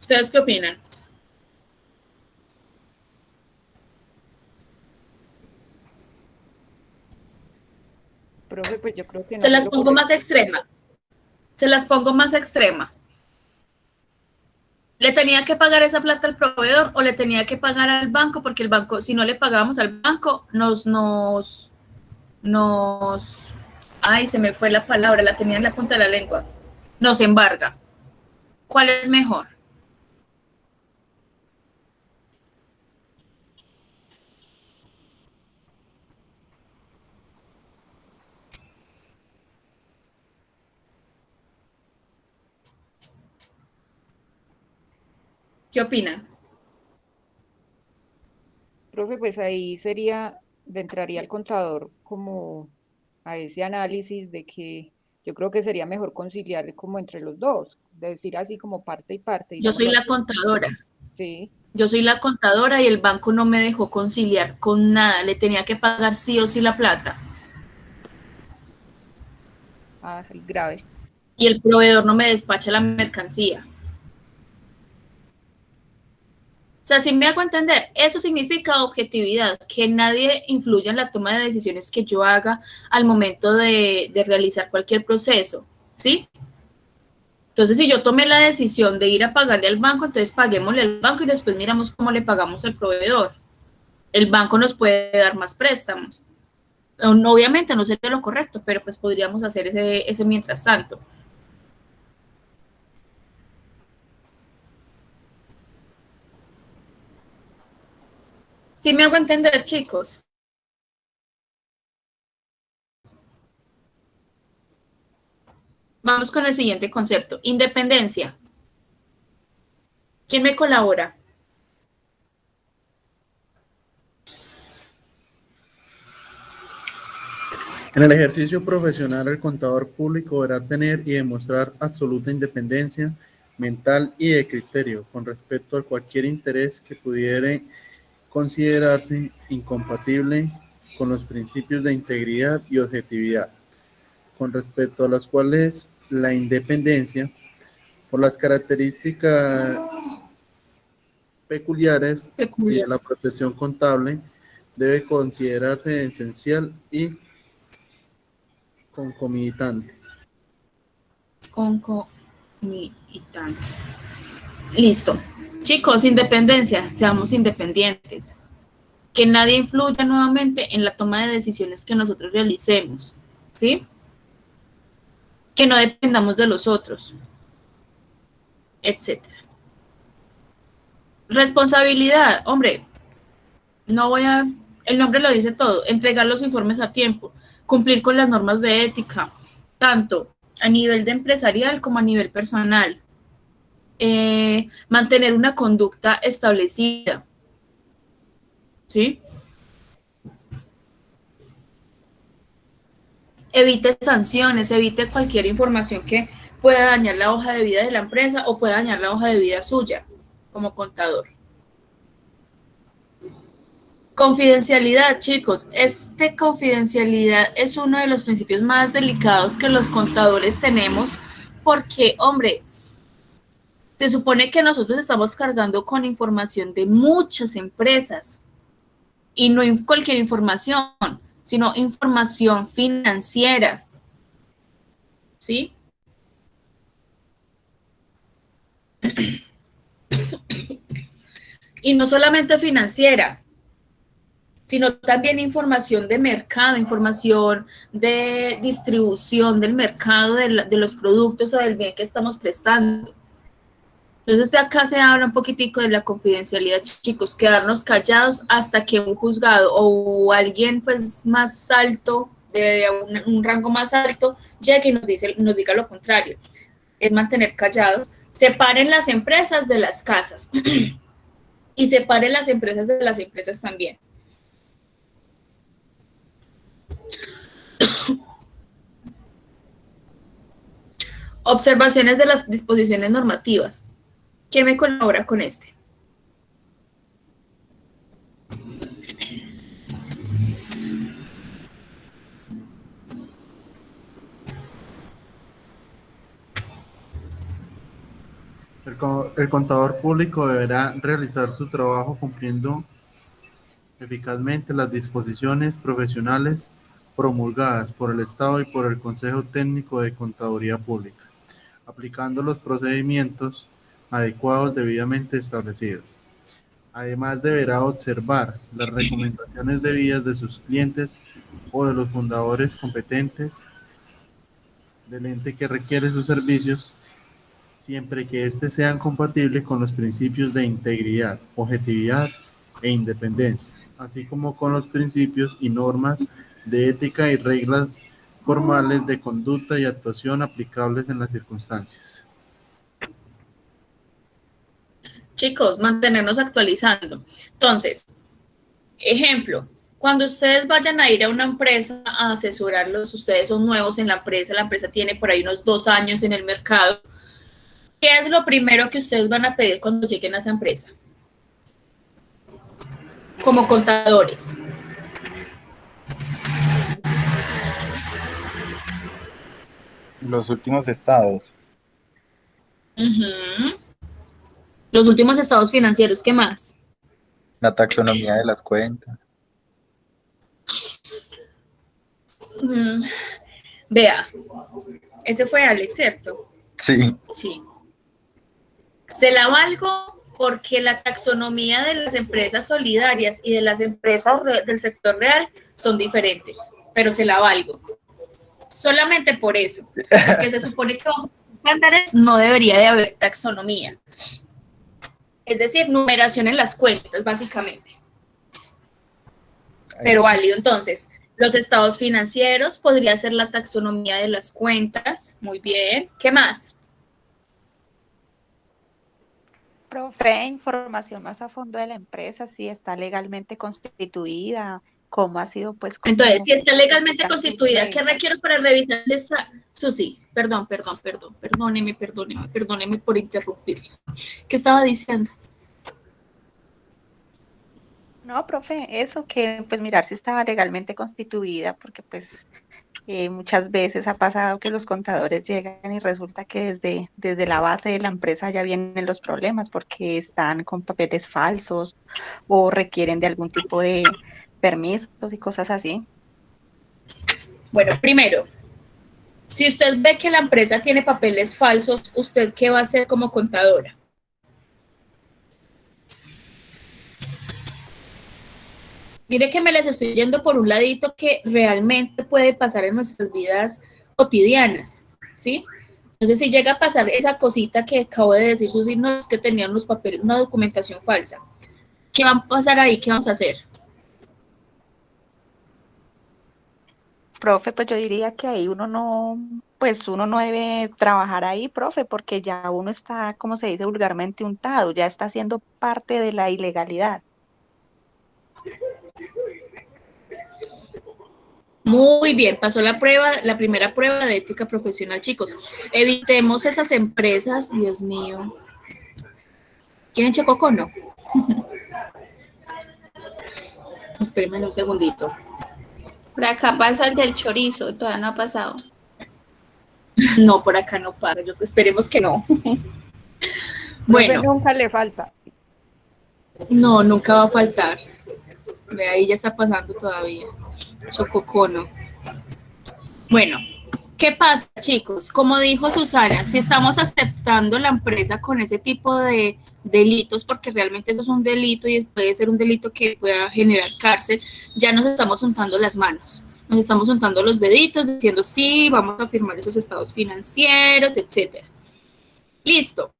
¿Ustedes qué opinan? Profe, pues yo creo que no. Se las pongo más extrema. Se las pongo más extrema. ¿Le tenía que pagar esa plata al proveedor o le tenía que pagar al banco? Porque el banco, si no le pagábamos al banco, ay, se me fue la palabra, la tenía en la punta de la lengua. Nos embarga. ¿Cuál es mejor? ¿Qué opinan? Profe, pues ahí entraría el contador como a ese análisis de que yo creo que sería mejor conciliar como entre los dos, decir así como parte y parte. Yo soy la contadora. Sí. Yo soy la contadora y el banco no me dejó conciliar con nada. Le tenía que pagar sí o sí la plata. Ah, grave. Y el proveedor no me despacha la mercancía. O sea, si me hago entender, eso significa objetividad, que nadie influya en la toma de decisiones que yo haga al momento de realizar cualquier proceso, ¿sí? Entonces, si yo tomé la decisión de ir a pagarle al banco, entonces paguémosle al banco y después miramos cómo le pagamos al proveedor. El banco nos puede dar más préstamos. Obviamente no sería lo correcto, pero pues podríamos hacer ese mientras tanto. ¿Sí me hago entender, chicos? Vamos con el siguiente concepto, independencia. ¿Quién me colabora? En el ejercicio profesional, el contador público deberá tener y demostrar absoluta independencia mental y de criterio con respecto a cualquier interés que pudiera considerarse incompatible con los principios de integridad y objetividad, con respecto a las cuales la independencia, por las características peculiares y de la protección contable, debe considerarse esencial y concomitante. Concomitante. Listo. Chicos, independencia, seamos independientes. Que nadie influya nuevamente en la toma de decisiones que nosotros realicemos, ¿sí? Que no dependamos de los otros, etc. Responsabilidad, hombre, el nombre lo dice todo, entregar los informes a tiempo, cumplir con las normas de ética, tanto a nivel de empresarial como a nivel personal, mantener una conducta establecida, ¿sí? Evite sanciones, evite cualquier información que pueda dañar la hoja de vida de la empresa o pueda dañar la hoja de vida suya como contador. Confidencialidad, chicos. Confidencialidad es uno de los principios más delicados que los contadores tenemos porque, hombre, se supone que nosotros estamos cargando con información de muchas empresas y no cualquier información, sino información financiera, ¿sí? Y no solamente financiera, sino también información de mercado, información de distribución del mercado de los productos o del bien que estamos prestando. Entonces de acá se habla un poquitico de la confidencialidad, chicos, quedarnos callados hasta que un juzgado o alguien pues más alto, de un rango más alto, llegue y nos diga lo contrario. Es mantener callados. Separen las empresas de las casas y separen las empresas de las empresas también. Observaciones de las disposiciones normativas. ¿Quién me colabora con este? El contador público deberá realizar su trabajo cumpliendo eficazmente las disposiciones profesionales promulgadas por el Estado y por el Consejo Técnico de Contaduría Pública, aplicando los procedimientos adecuados debidamente establecidos. Además, deberá observar las recomendaciones debidas de sus clientes o de los fundadores competentes del ente que requiere sus servicios, siempre que éstes sean compatibles con los principios de integridad, objetividad e independencia, así como con los principios y normas de ética y reglas formales de conducta y actuación aplicables en las circunstancias. Chicos, mantenernos actualizando. Entonces, ejemplo, cuando ustedes vayan a ir a una empresa a asesorarlos, ustedes son nuevos en la empresa tiene por ahí unos 2 años en el mercado, ¿qué es lo primero que ustedes van a pedir cuando lleguen a esa empresa? Como contadores. Los últimos estados. Los últimos estados financieros, ¿qué más? La taxonomía de las cuentas. Vea, ese fue Alex, ¿cierto? Sí. Sí. Se la valgo porque la taxonomía de las empresas solidarias y de las empresas del sector real son diferentes, pero se la valgo. Solamente por eso, porque se supone que bajo estándares no debería de haber taxonomía. Es decir, numeración en las cuentas, básicamente. Pero válido, entonces, los estados financieros, podría ser la taxonomía de las cuentas, muy bien. ¿Qué más? Profe, información más a fondo de la empresa, si está legalmente constituida, cómo ha sido, pues, Entonces, si está legalmente constituida, ¿qué requiero para revisar si está? Susi, perdóneme por interrumpirla. ¿Qué estaba diciendo? No, profe, eso que pues mirar si estaba legalmente constituida, porque pues muchas veces ha pasado que los contadores llegan y resulta que desde la base de la empresa ya vienen los problemas porque están con papeles falsos o requieren de algún tipo de permisos y cosas así. Bueno, primero, si usted ve que la empresa tiene papeles falsos, ¿usted qué va a hacer como contadora? Mire que me les estoy yendo por un ladito que realmente puede pasar en nuestras vidas cotidianas, ¿sí? Entonces, si llega a pasar esa cosita que acabo de decir, Susi, no es que tenían unos papeles, una documentación falsa. ¿Qué va a pasar ahí? ¿Qué vamos a hacer? Profe, pues yo diría que ahí uno no debe trabajar ahí, profe, porque ya uno está, como se dice vulgarmente, untado, ya está siendo parte de la ilegalidad. Muy bien, pasó la prueba, la primera prueba de ética profesional, chicos. Evitemos esas empresas, Dios mío. ¿Quieren chococo o no? Espérenme un segundito. Por acá pasa el del chorizo, todavía no ha pasado. No, por acá no pasa, esperemos que no. Bueno, nunca le falta. No, nunca va a faltar. Ve ahí, ya está pasando todavía. Chococono. Bueno, ¿qué pasa, chicos? Como dijo Susana, si estamos aceptando la empresa con ese tipo de delitos, porque realmente eso es un delito y puede ser un delito que pueda generar cárcel, ya nos estamos untando las manos. Nos estamos untando los deditos, diciendo sí, vamos a firmar esos estados financieros, etcétera. Listo.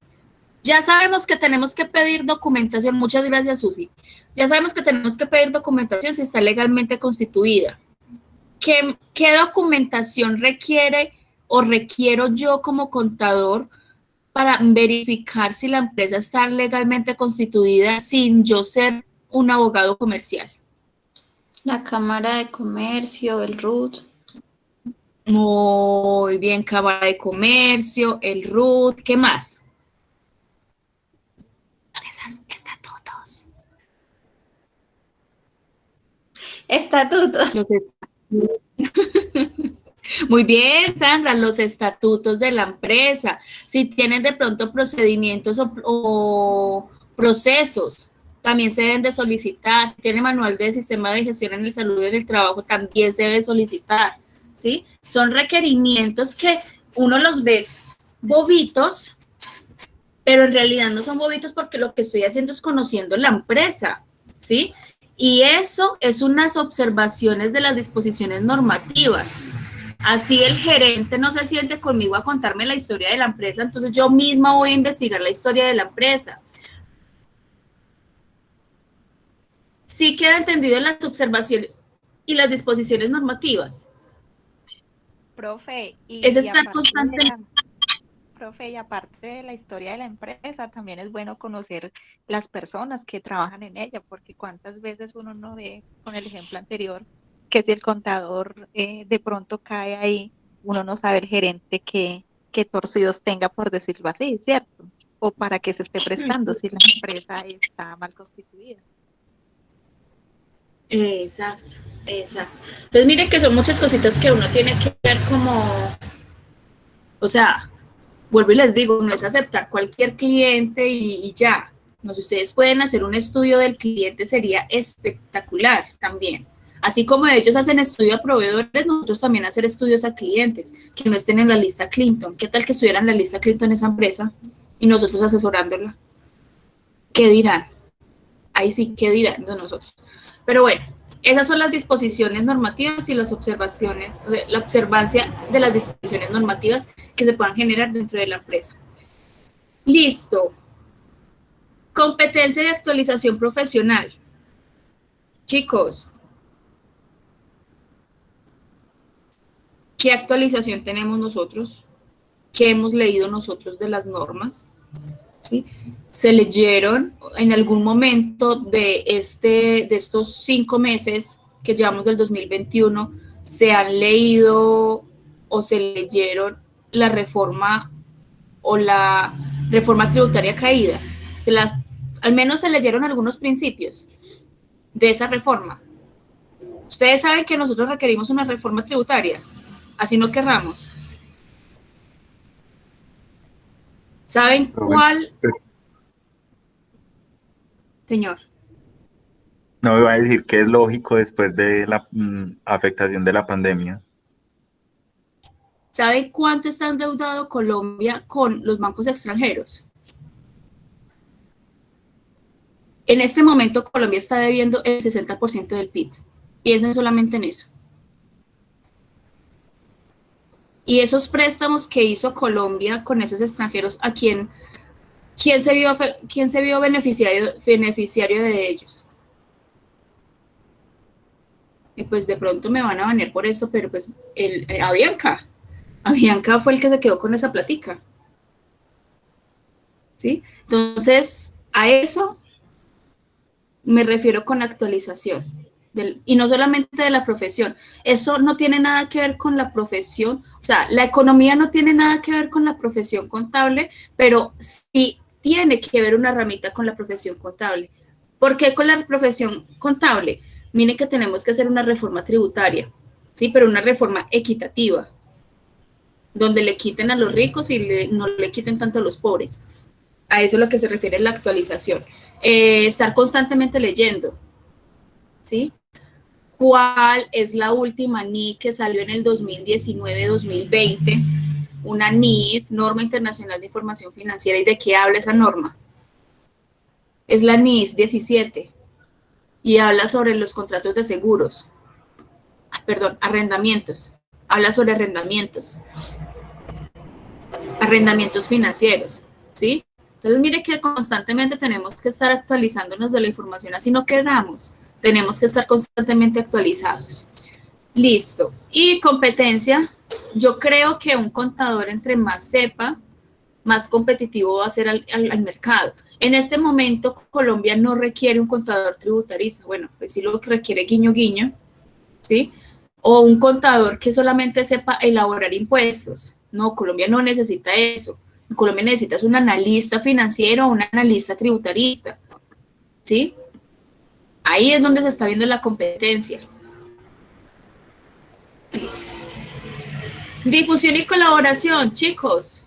Ya sabemos que tenemos que pedir documentación. Muchas gracias, Susi. Ya sabemos que tenemos que pedir documentación si está legalmente constituida. ¿Qué documentación requiere o requiero yo como contador para verificar si la empresa está legalmente constituida sin yo ser un abogado comercial? La Cámara de Comercio, el RUT. Muy bien, Cámara de Comercio, el RUT, ¿qué más? Estatutos. Estatutos. Los Muy bien, Sandra, los estatutos de la empresa. Si tienen de pronto procedimientos o procesos, también se deben de solicitar. Si tiene manual de sistema de gestión en el salud y en el trabajo, también se debe solicitar, ¿sí? Son requerimientos que uno los ve bobitos, pero en realidad no son bobitos porque lo que estoy haciendo es conociendo la empresa, ¿sí? Y eso es unas observaciones de las disposiciones normativas. Así el gerente no se siente conmigo a contarme la historia de la empresa, entonces yo misma voy a investigar la historia de la empresa. Sí queda entendido en las observaciones y las disposiciones normativas. Profe, es estar constante. Profe, y aparte de la historia de la empresa, también es bueno conocer las personas que trabajan en ella, porque cuántas veces uno no ve, con el ejemplo anterior, que si el contador de pronto cae ahí, uno no sabe el gerente qué torcidos tenga, por decirlo así, ¿cierto? O para qué se esté prestando si la empresa está mal constituida. Exacto, exacto. Entonces miren que son muchas cositas que uno tiene que ver como, o sea, vuelvo y les digo, no es aceptar cualquier cliente y ya. No, si ustedes pueden hacer un estudio del cliente sería espectacular también. Así como ellos hacen estudio a proveedores, nosotros también hacer estudios a clientes que no estén en la lista Clinton. ¿Qué tal que estuvieran en la lista Clinton esa empresa y nosotros asesorándola? ¿Qué dirán? Ahí sí, ¿qué dirán de nosotros? Pero bueno, esas son las disposiciones normativas y las observaciones, la observancia de las disposiciones normativas que se puedan generar dentro de la empresa. Listo. Competencia de actualización profesional. Chicos, ¿qué actualización tenemos nosotros? ¿Qué hemos leído nosotros de las normas? ¿Sí? ¿Se leyeron en algún momento de estos 5 meses que llevamos del 2021? ¿Se han leído o se leyeron la reforma o la reforma tributaria caída? Al menos se leyeron algunos principios de esa reforma. Ustedes saben que nosotros requerimos una reforma tributaria, así no querramos. ¿Saben cuál? Señor. No, iba a decir que es lógico después de la afectación de la pandemia. ¿Saben cuánto está endeudado Colombia con los bancos extranjeros? En este momento Colombia está debiendo el 60% del PIB. Piensen solamente en eso. Y esos préstamos que hizo Colombia con esos extranjeros, ¿a quién se vio beneficiario de ellos? Y pues de pronto me van a banear por esto, pero pues Avianca fue el que se quedó con esa platica. ¿Sí? Entonces, a eso me refiero con actualización. Y no solamente de la profesión. Eso no tiene nada que ver con la profesión. O sea, la economía no tiene nada que ver con la profesión contable, pero sí tiene que ver una ramita con la profesión contable. ¿Por qué con la profesión contable? Miren que tenemos que hacer una reforma tributaria, ¿sí? Pero una reforma equitativa, donde le quiten a los ricos y no le quiten tanto a los pobres. A eso es lo que se refiere la actualización. Estar constantemente leyendo, ¿sí? ¿Cuál es la última NIF que salió en el 2019-2020? Una NIF, Norma Internacional de Información Financiera. ¿Y de qué habla esa norma? Es la NIF 17 y habla sobre los contratos de seguros. Arrendamientos. Habla sobre arrendamientos financieros, ¿sí? Entonces, mire que constantemente tenemos que estar actualizándonos de la información, así no queramos, tenemos que estar constantemente actualizados. Listo. Y competencia, yo creo que un contador entre más sepa, más competitivo va a ser al mercado. En este momento, Colombia no requiere un contador tributarista, bueno, pues sí lo que requiere guiño, guiño, ¿sí? O un contador que solamente sepa elaborar impuestos. No, Colombia no necesita eso. En Colombia necesitas un analista financiero o un analista tributarista, ¿sí? Ahí es donde se está viendo la competencia. Listo. Difusión y colaboración, chicos.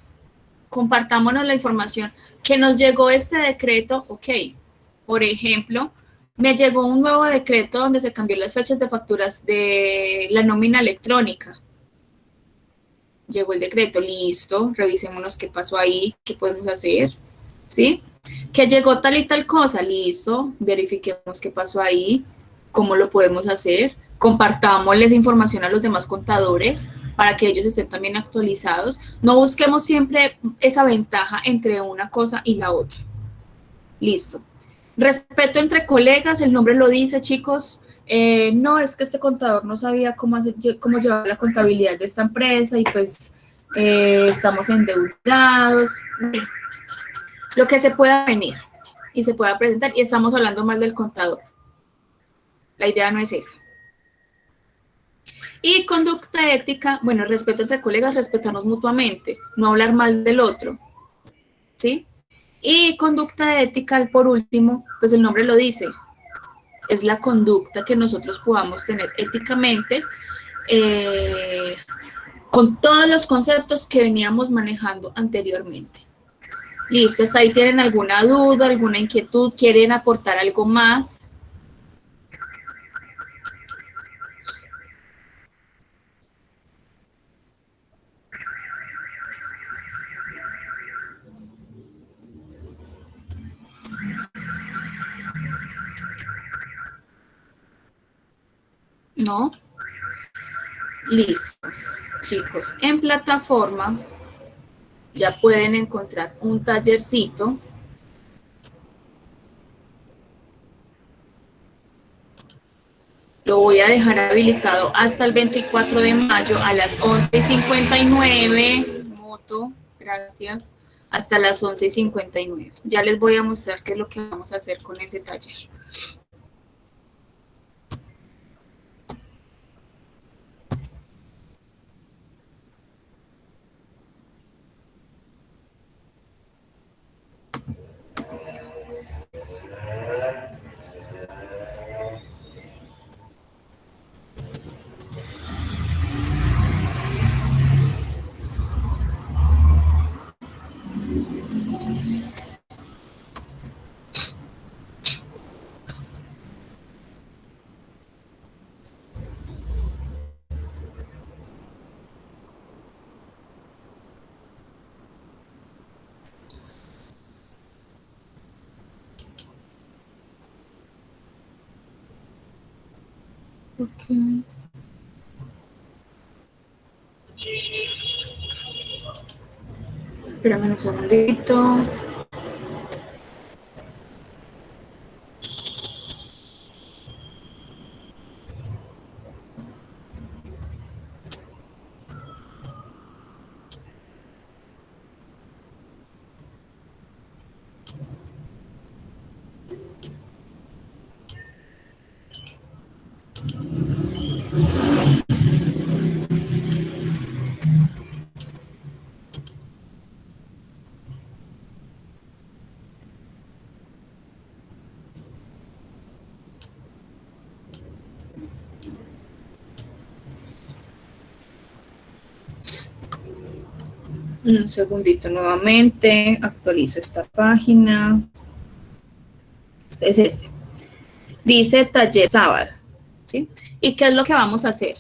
Compartámonos la información. Que nos llegó este decreto, ok. Por ejemplo, me llegó un nuevo decreto donde se cambió las fechas de facturas de la nómina electrónica. Llegó el decreto, listo, revisémonos qué pasó ahí, qué podemos hacer, ¿sí? Que llegó tal y tal cosa, listo, verifiquemos qué pasó ahí, cómo lo podemos hacer, compartámosles información a los demás contadores para que ellos estén también actualizados. No busquemos siempre esa ventaja entre una cosa y la otra. Listo. Respeto entre colegas, el nombre lo dice, chicos. No, es que este contador no sabía cómo llevar la contabilidad de esta empresa y pues estamos endeudados. Lo que se pueda venir y se pueda presentar, y estamos hablando mal del contador. La idea no es esa. Y conducta ética, bueno, respeto entre colegas, respetarnos mutuamente, no hablar mal del otro, ¿sí? Y conducta ética, por último, pues el nombre lo dice, es la conducta que nosotros podamos tener éticamente con todos los conceptos que veníamos manejando anteriormente. Listo, ¿hasta ahí tienen alguna duda, alguna inquietud? ¿Quieren aportar algo más? ¿No? Listo. Chicos, en plataforma ya pueden encontrar un tallercito. Lo voy a dejar habilitado hasta el 24 de mayo a las 11:59. Moto, gracias. Hasta las 11:59. Ya les voy a mostrar qué es lo que vamos a hacer con ese taller. Okay. Espérame un segundito. Un segundito nuevamente, actualizo esta página. Este es este. Dice taller sábado, ¿sí? ¿Y qué es lo que vamos a hacer?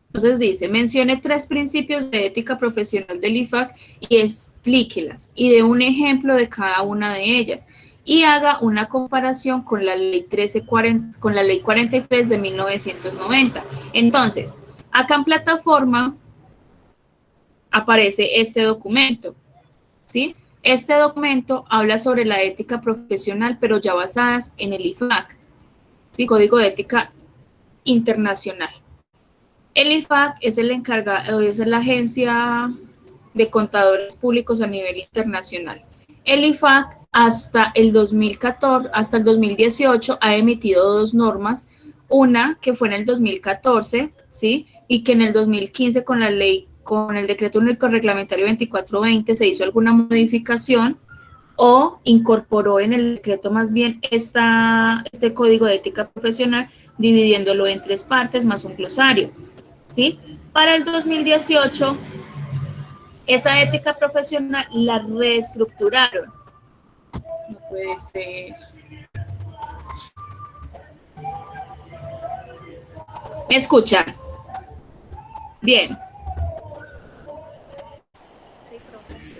Entonces dice, mencione 3 principios de ética profesional del IFAC y explíquelas, y dé un ejemplo de cada una de ellas, y haga una comparación con la ley 43 de 1990. Entonces, acá en plataforma aparece este documento, ¿sí? Este documento habla sobre la ética profesional, pero ya basadas en el IFAC, ¿sí? Código de Ética Internacional. El IFAC es el encargado, es la agencia de contadores públicos a nivel internacional. El IFAC hasta el 2014, hasta el 2018 ha emitido 2 normas, una que fue en el 2014, ¿sí? Y que en el 2015 con la ley, con el decreto único reglamentario 2420 se hizo alguna modificación o incorporó en el decreto más bien este código de ética profesional, dividiéndolo en 3 partes más un glosario, ¿sí? Para el 2018, esa ética profesional la reestructuraron. No puede ser. ¿Me escuchan? Bien.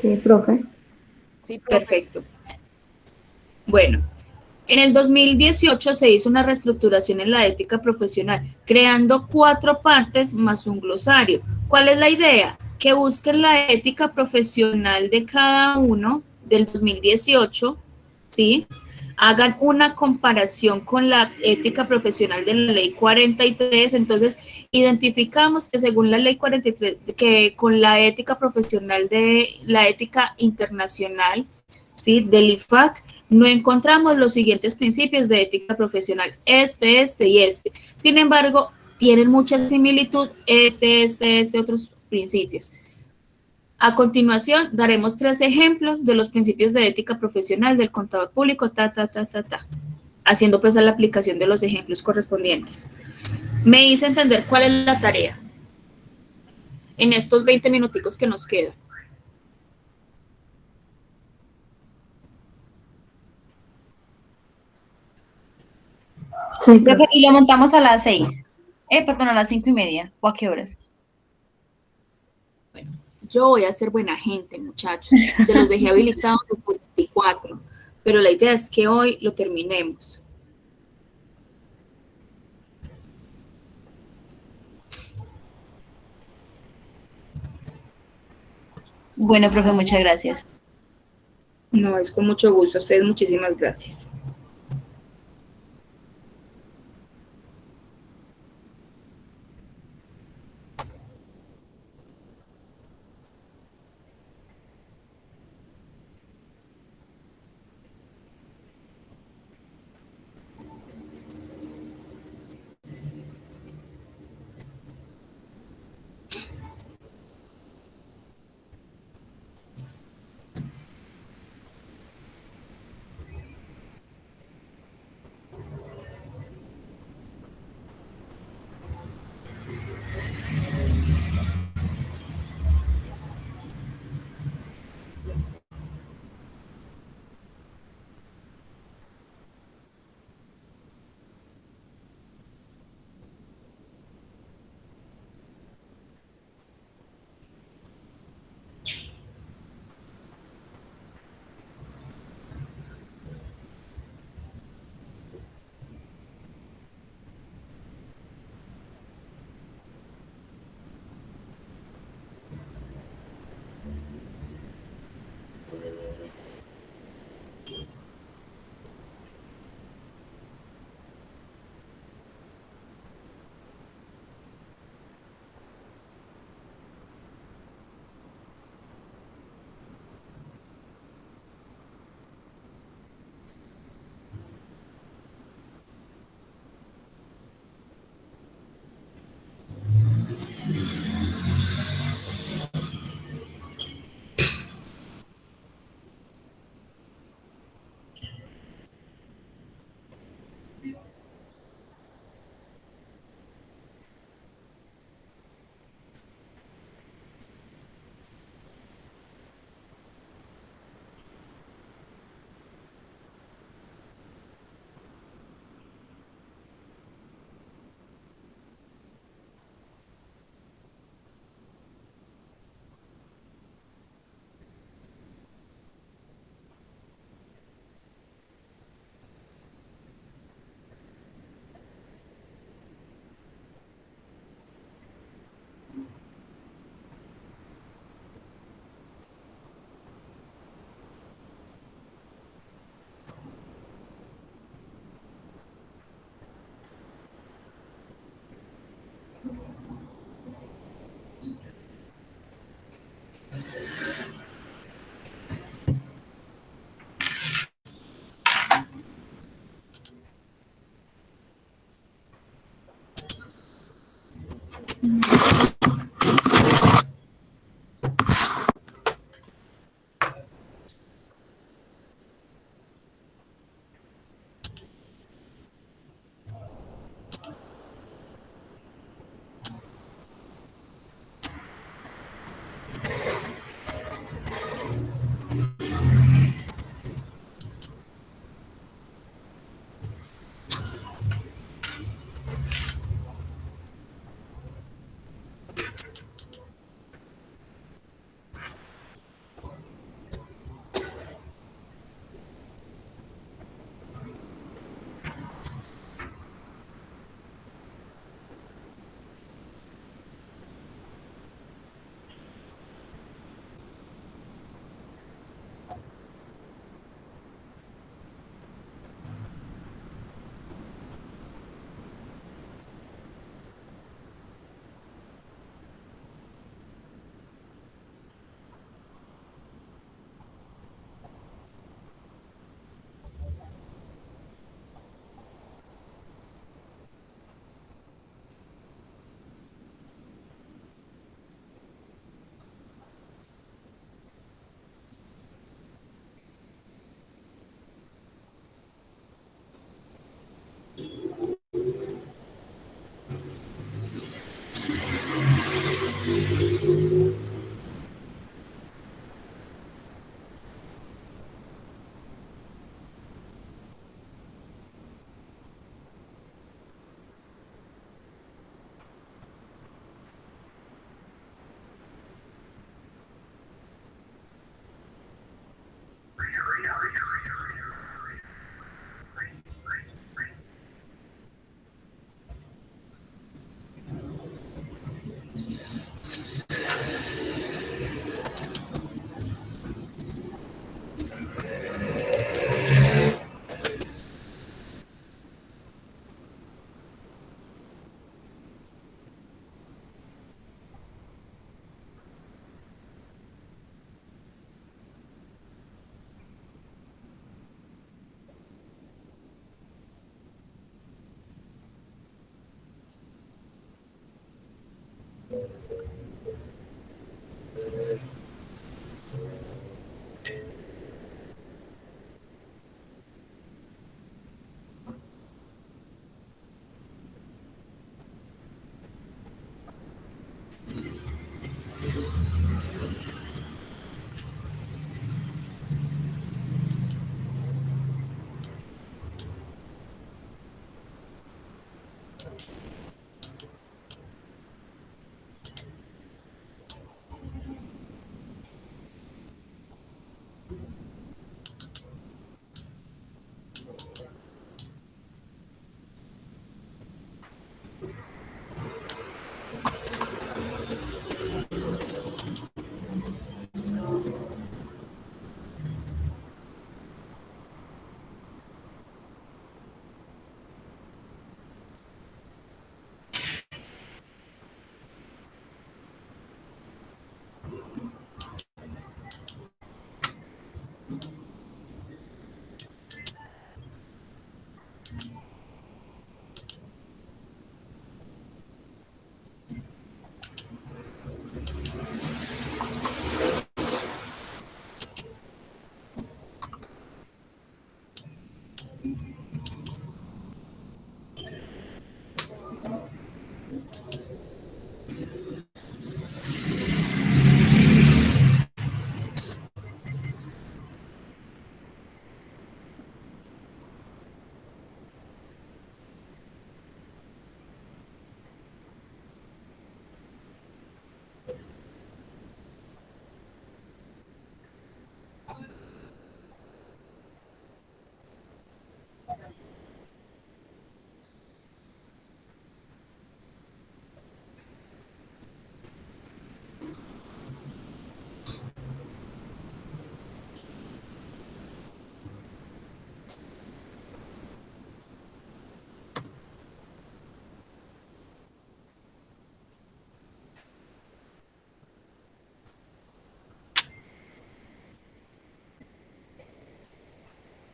Sí, profe. Sí, profe. Perfecto. Bueno, en el 2018 se hizo una reestructuración en la ética profesional, creando 4 partes más un glosario. ¿Cuál es la idea? Que busquen la ética profesional de cada uno del 2018, ¿sí? Hagan una comparación con la ética profesional de la ley 43, entonces identificamos que según la ley 43, que con la ética profesional de la ética internacional, ¿sí? Del IFAC, no encontramos los siguientes principios de ética profesional, este y este. Sin embargo, tienen mucha similitud, otros principios. A continuación, daremos 3 ejemplos de los principios de ética profesional del contador público, haciendo pues la aplicación de los ejemplos correspondientes. Me hice entender cuál es la tarea. en estos 20 minuticos que nos quedan. Sí, Profe, y lo montamos a las 6. Perdón, a las 5:30. ¿O a qué horas? Bueno, yo voy a ser buena gente, muchachos. Se los dejé habilitados por 24, pero la idea es que hoy lo terminemos. Bueno, profe, muchas gracias. No, es con mucho gusto. A ustedes muchísimas gracias.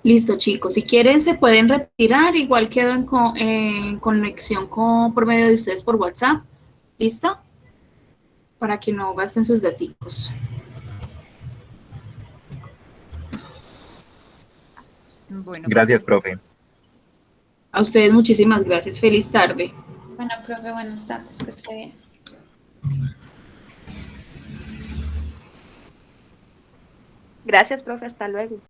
Listo, chicos. Si quieren, se pueden retirar. Igual quedo en conexión por medio de ustedes por WhatsApp. ¿Listo? Para que no gasten sus daticos. Bueno, Gracias, profe. A ustedes muchísimas gracias. Feliz tarde. Bueno, profe, buenas tardes, que esté bien. Gracias, profe, hasta luego.